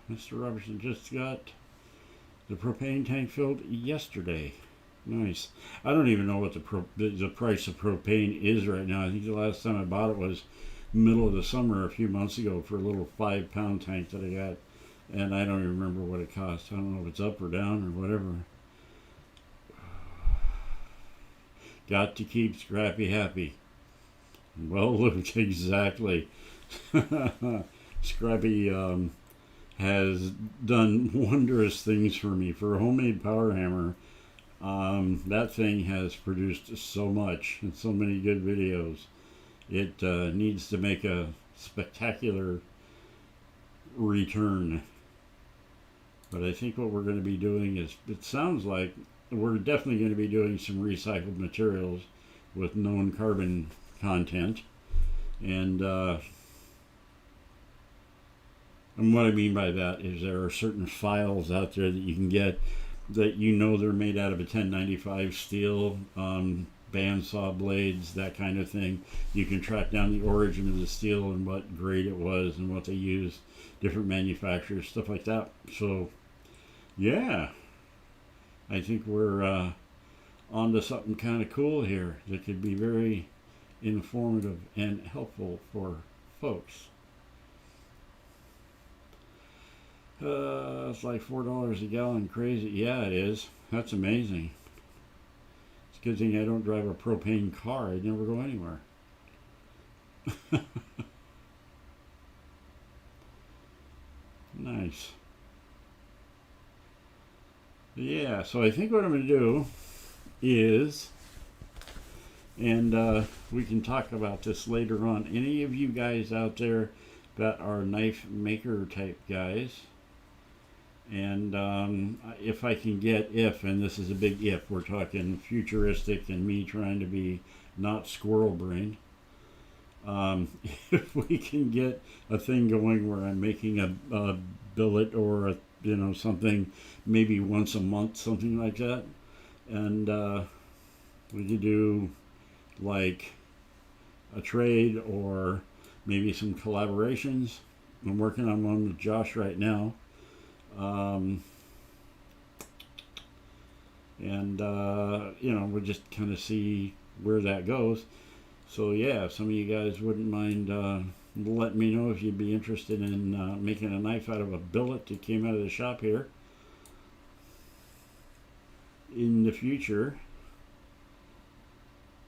Mr. Robertson just got the propane tank filled yesterday. Nice. I don't even know what the price of propane is right now. I think the last time I bought it was middle of the summer a few months ago for a little 5-pound tank that I got. And I don't even remember what it cost. I don't know if it's up or down or whatever. Got to keep Scrappy happy. Well, look, exactly. Scrappy has done wondrous things for me. For a homemade power hammer, that thing has produced so much and so many good videos. It needs to make a spectacular return. But I think what we're going to be doing is, it sounds like we're definitely going to be doing some recycled materials with known carbon content. And what I mean by that is there are certain files out there that you can get that you know they're made out of a 1095 steel, bandsaw blades, that kind of thing. You can track down the origin of the steel and what grade it was and what they used, different manufacturers, stuff like that. So, yeah, I think we're onto something kind of cool here that could be very informative and helpful for folks. It's like $4 a gallon, crazy. Yeah, it is. That's amazing. It's a good thing I don't drive a propane car. I'd never go anywhere. Nice. Yeah, so I think what I'm going to do is, and we can talk about this later on. Any of you guys out there that are knife maker type guys, and if I can get, and this is a big if, we're talking futuristic and me trying to be not squirrel brained, if we can get a thing going where I'm making a billet or a, something maybe once a month, something like that, and we could do like a trade or maybe some collaborations. I'm working on one with Josh right now. We'll just kind of see where that goes. So yeah, if some of you guys wouldn't mind letting me know if you'd be interested in making a knife out of a billet that came out of the shop here in the future,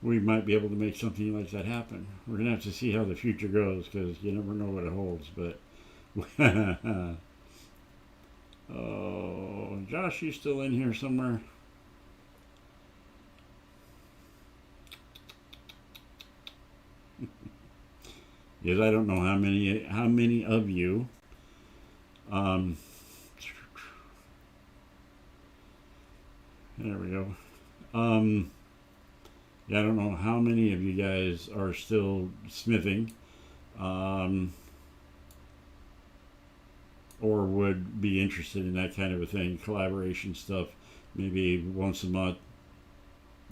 we might be able to make something like that happen. We're gonna have to see how the future goes, because you never know what it holds. But oh, Josh, you still in here somewhere? is I don't know how many of you there we go. Yeah, I don't know how many of you guys are still smithing, or would be interested in that kind of a thing, collaboration stuff, maybe once a month,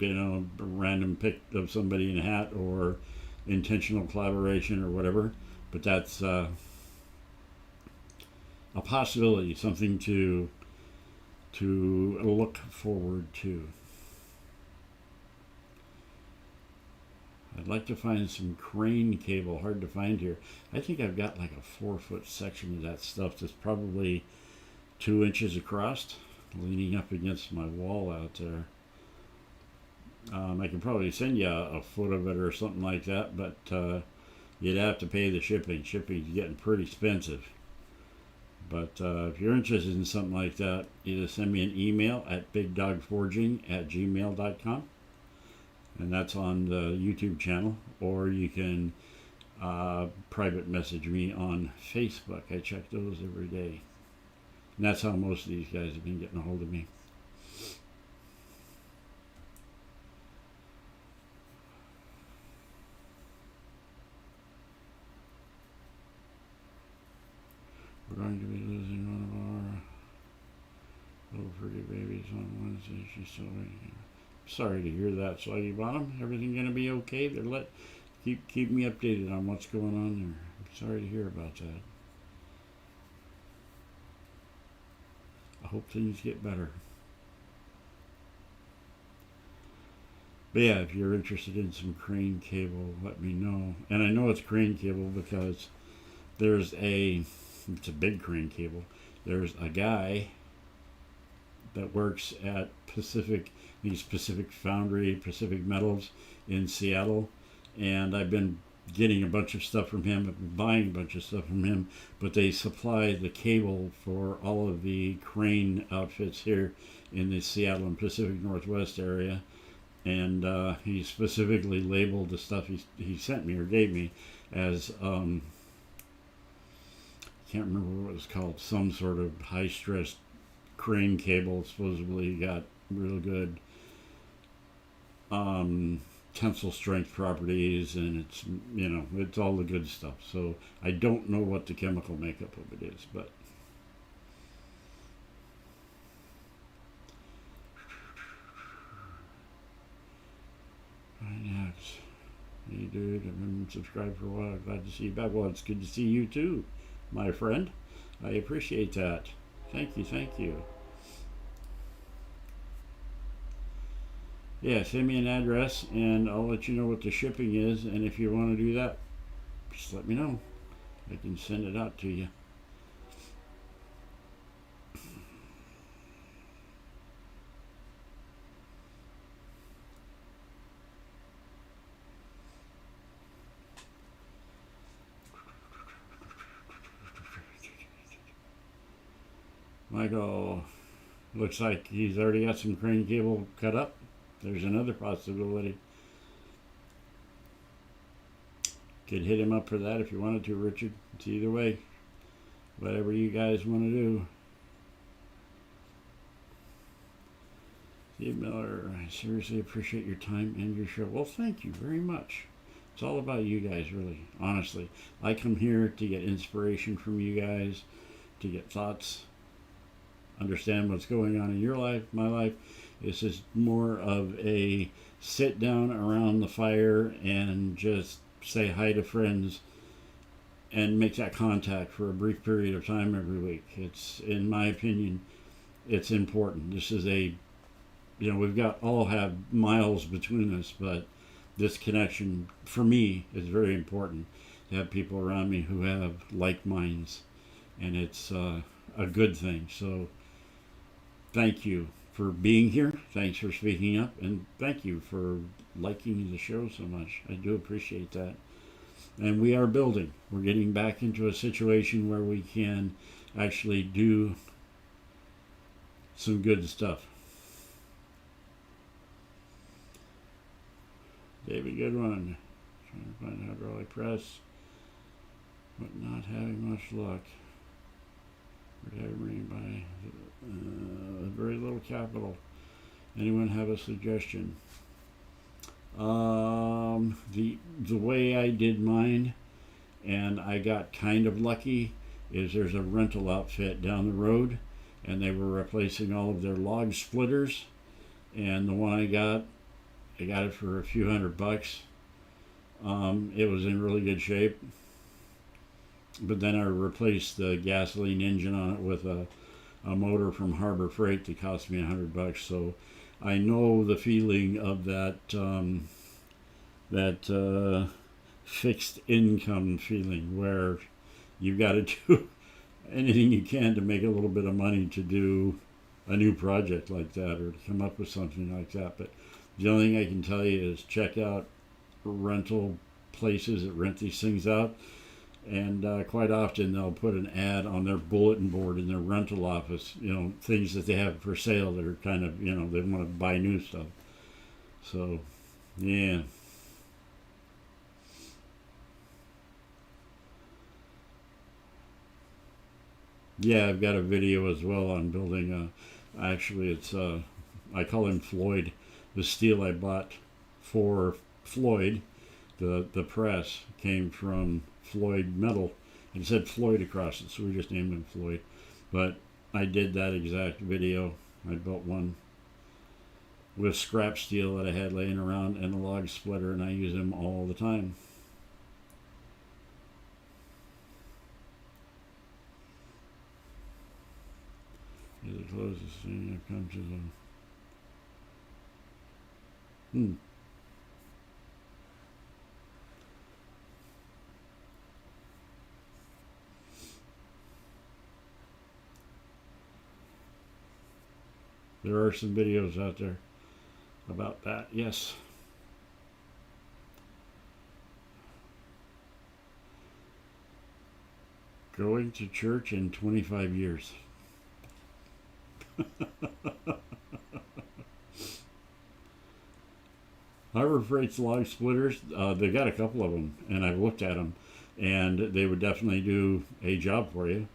a random pick of somebody in a hat, or intentional collaboration or whatever. But that's a possibility, something to look forward to. I'd like to find some crane cable, hard to find here. I think I've got like a 4-foot section of that stuff that's probably 2 inches across, leaning up against my wall out there. I can probably send you a foot of it or something like that, but you'd have to pay the shipping. Shipping's getting pretty expensive. But if you're interested in something like that, either send me an email at bigdogforging@gmail.com, and that's on the YouTube channel, or you can private message me on Facebook. I check those every day. And that's how most of these guys have been getting a hold of me. We're going to be losing one of our little pretty babies on Wednesday. She's still waiting. Sorry to hear that, Soggy Bottom. Everything gonna be okay? Keep me updated on what's going on there. I'm sorry to hear about that. I hope things get better. But yeah, if you're interested in some crane cable, let me know. And I know it's crane cable because it's a big crane cable. There's a guy that works at Pacific Foundry, Pacific Metals in Seattle, and I've been getting a bunch of stuff from him. I've been buying a bunch of stuff from him, but they supply the cable for all of the crane outfits here in the Seattle and Pacific Northwest area, and he specifically labeled the stuff he sent me or gave me as can't remember what it was called, some sort of high stress crane cable. Supposedly got real good tensile strength properties, and it's all the good stuff. So I don't know what the chemical makeup of it is, but next. Hey dude, I've been subscribed for a while. Glad to see you back. Well, it's good to see you too, my friend. I appreciate that. Thank you. Yeah, send me an address and I'll let you know what the shipping is, and if you want to do that, just let me know. I can send it out to you. Michael, looks like he's already got some crane cable cut up. There's another possibility. Could hit him up for that if you wanted to, Richard. It's either way. Whatever you guys want to do. Steve Miller, I seriously appreciate your time and your show. Well, thank you very much. It's all about you guys, really, honestly. I come here to get inspiration from you guys, to get thoughts, understand what's going on in your life, my life. This is more of a sit down around the fire and just say hi to friends and make that contact for a brief period of time every week. It's, in my opinion, it's important. This is we've all have miles between us, but this connection for me is very important, to have people around me who have like minds, and it's a good thing. So thank you for being here. Thanks for speaking up, and thank you for liking the show so much. I do appreciate that. And we are building. We're getting back into a situation where we can actually do some good stuff. David Goodwin, trying to find hydraulic press. but not having much luck. Recovering by very little capital. Anyone have a suggestion? The way I did mine, and I got kind of lucky, is there's a rental outfit down the road, and they were replacing all of their log splitters, and the one I got it for a few $100. It was in really good shape, but then I replaced the gasoline engine on it with a motor from Harbor Freight that cost me $100. So I know the feeling of that fixed income feeling where you've got to do anything you can to make a little bit of money to do a new project like that or to come up with something like that. But the only thing I can tell you is check out rental places that rent these things out. And quite often they'll put an ad on their bulletin board in their rental office, things that they have for sale that are kind of, they want to buy new stuff. So, yeah. Yeah, I've got a video as well on building actually it's, I call him Floyd. The steel I bought for Floyd, the press, came from Floyd Metal. It said Floyd across it, so we just named him Floyd. But I did that exact video. I built one with scrap steel that I had laying around and a log splitter, and I use them all the time. The closest thing I've come to the There are some videos out there about that, yes. Going to church in 25 years. Harbor Freight's log splitters, they've got a couple of them, and I've looked at them, and they would definitely do a job for you.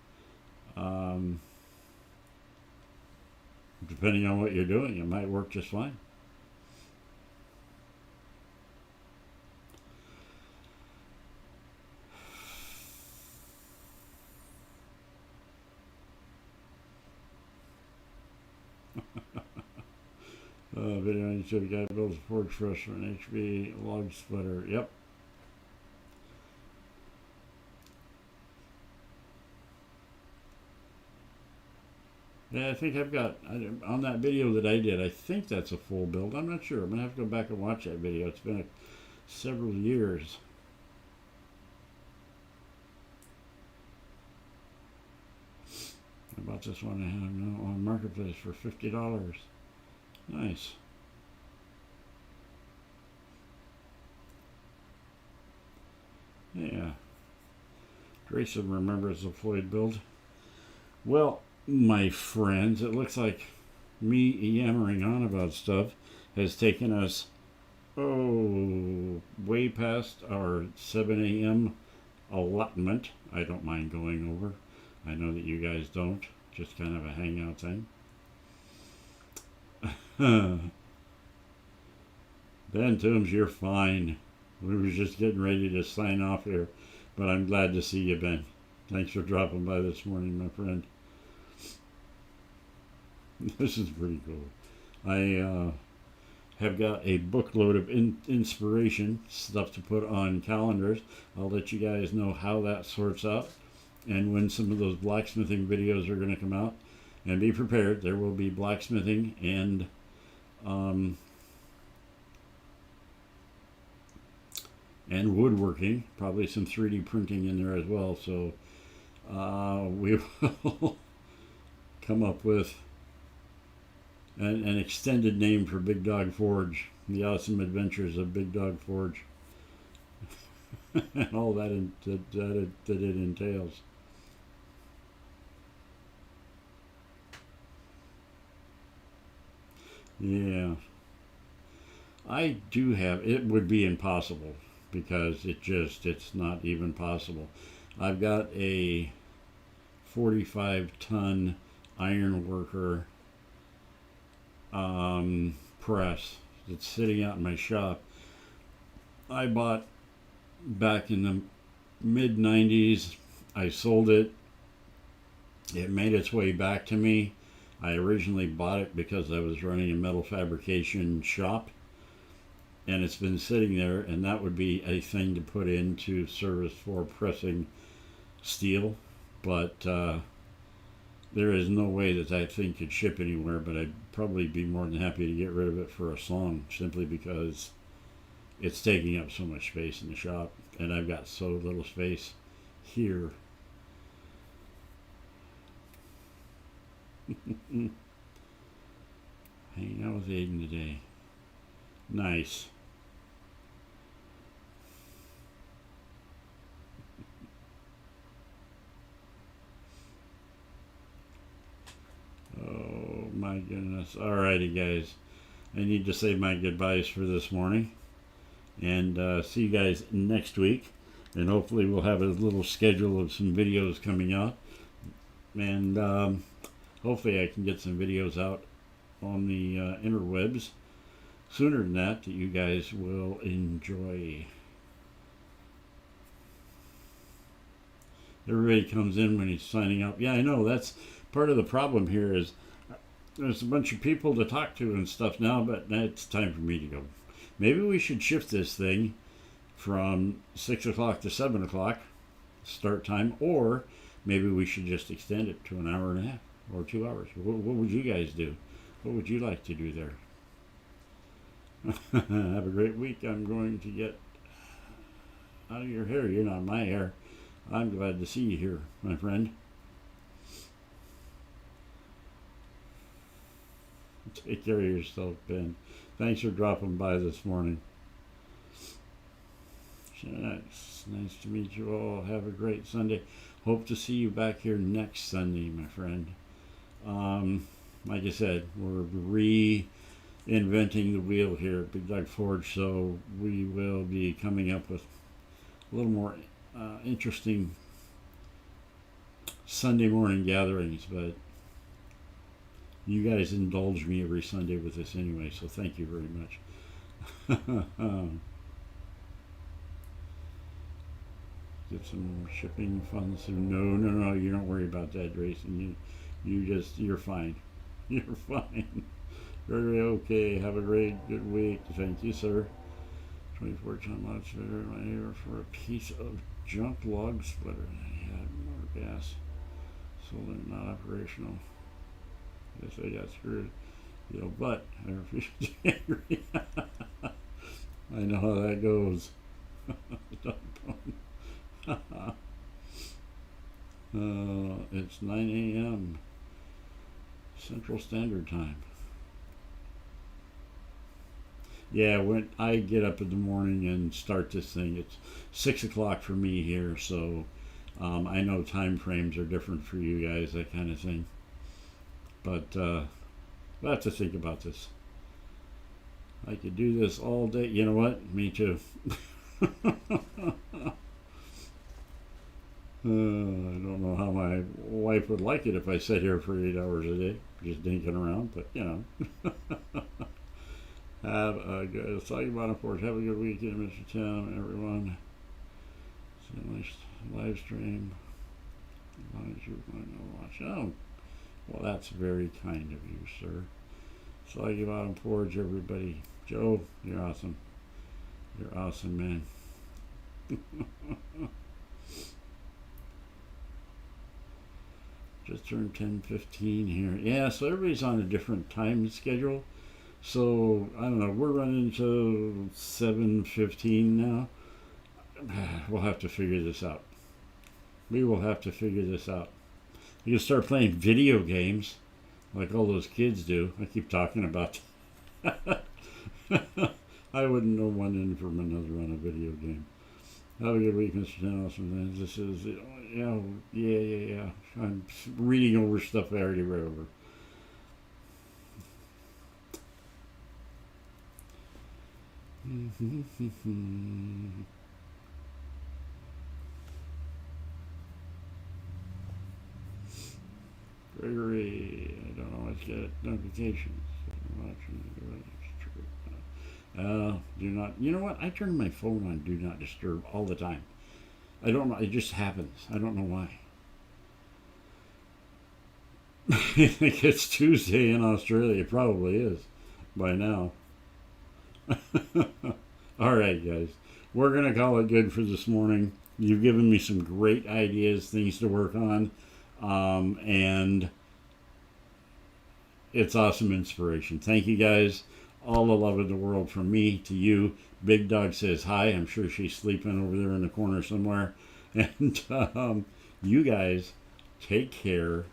Depending on what you're doing, it might work just fine. Video on YouTube, guy builds a forge truss for an HB log splitter. Yep. Yeah, I think I've got, on that video that I did, I think that's a full build. I'm not sure. I'm going to have to go back and watch that video. It's been several years. I bought this one on Marketplace for $50. Nice. Yeah. Grayson remembers the Floyd build. Well, my friends, it looks like me yammering on about stuff has taken us, way past our 7 a.m. allotment. I don't mind going over. I know that you guys don't. Just kind of a hangout thing. Ben Toombs, you're fine. We were just getting ready to sign off here, but I'm glad to see you, Ben. Thanks for dropping by this morning, my friend. This is pretty cool. I have got a bookload of inspiration stuff to put on calendars. I'll let you guys know how that sorts out and when some of those blacksmithing videos are going to come out. And be prepared, there will be blacksmithing and woodworking, probably some 3D printing in there as well. So we will come up with an extended name for Big Dog Forge, the awesome adventures of Big Dog Forge, and all that it entails. Yeah, I do have. It would be impossible because it's not even possible. I've got a 45-ton iron worker press that's sitting out in my shop. I bought back in the mid 90s. I sold it. It made its way back to me. I originally bought it because I was running a metal fabrication shop, and it's been sitting there, and that would be a thing to put into service for pressing steel, but there is no way that that thing could ship anywhere. But I'd probably be more than happy to get rid of it for a song, simply because it's taking up so much space in the shop, and I've got so little space here. Hanging out with Aiden today. Nice. Oh my goodness. Alrighty, guys. I need to say my goodbyes for this morning. And see you guys next week. And hopefully we'll have a little schedule of some videos coming out. And hopefully I can get some videos out on the interwebs sooner than that you guys will enjoy. Everybody comes in when he's signing up. Yeah, I know. That's part of the problem here is there's a bunch of people to talk to and stuff now, but it's time for me to go. Maybe we should shift this thing from 6 o'clock to 7 o'clock start time, or maybe we should just extend it to an hour and a half or 2 hours. What would you guys do? What would you like to do there? Have a great week. I'm going to get out of your hair. You're not my hair. I'm glad to see you here, my friend. Take care of yourself, Ben. Thanks for dropping by this morning. Nice to meet you all. Have a great Sunday. Hope to see you back here next Sunday, my friend. Like I said, we're reinventing the wheel here at Big Dog Forge, so we will be coming up with a little more interesting Sunday morning gatherings, but you guys indulge me every Sunday with this anyway, so thank you very much. Get some shipping funds. No, you don't worry about that, Grayson. You're fine. You're fine. Very okay. Have a good week. Thank you, sir. 24 ton lots fitter in my ear for a piece of junk log splitter. I had more gas. Sold it, not operational. Guess I got screwed. But I refuse to get angry. I know how that goes. It's 9 a.m. Central Standard Time. Yeah, when I get up in the morning and start this thing, it's 6 o'clock for me here, so I know time frames are different for you guys, that kind of thing. But we'll have to think about this. I could do this all day. You know what? Me too. I don't know how my wife would like it if I sat here for 8 hours a day, just dinking around, but you know. Have a good, talking about of course, have a good weekend, Mr. Tim, everyone. See you next live stream. As long as you want to watch. Oh, well, that's very kind of you, sir. Soggy Bottom Forge, everybody. Joe, you're awesome. You're awesome, man. Just turned 10:15 here. Yeah, so everybody's on a different time schedule. So, I don't know, we're running to 7:15 now. We'll have to figure this out. We will have to figure this out. You can start playing video games like all those kids do. I keep talking about that. I wouldn't know one in from another on a video game. Have a good week, Mr. Nelson. This is, yeah. I'm reading over stuff I already read over. Gregory, I don't know, it's got notifications. Do not, you know what? I turn my phone on do not disturb all the time. I don't know, it just happens. I don't know why. I think it's Tuesday in Australia. It probably is by now. All right, guys. We're going to call it good for this morning. You've given me some great ideas, things to work on. And it's awesome inspiration. Thank you, guys. All the love in the world from me to you. Big Dog says hi. I'm sure she's sleeping over there in the corner somewhere. And you guys take care.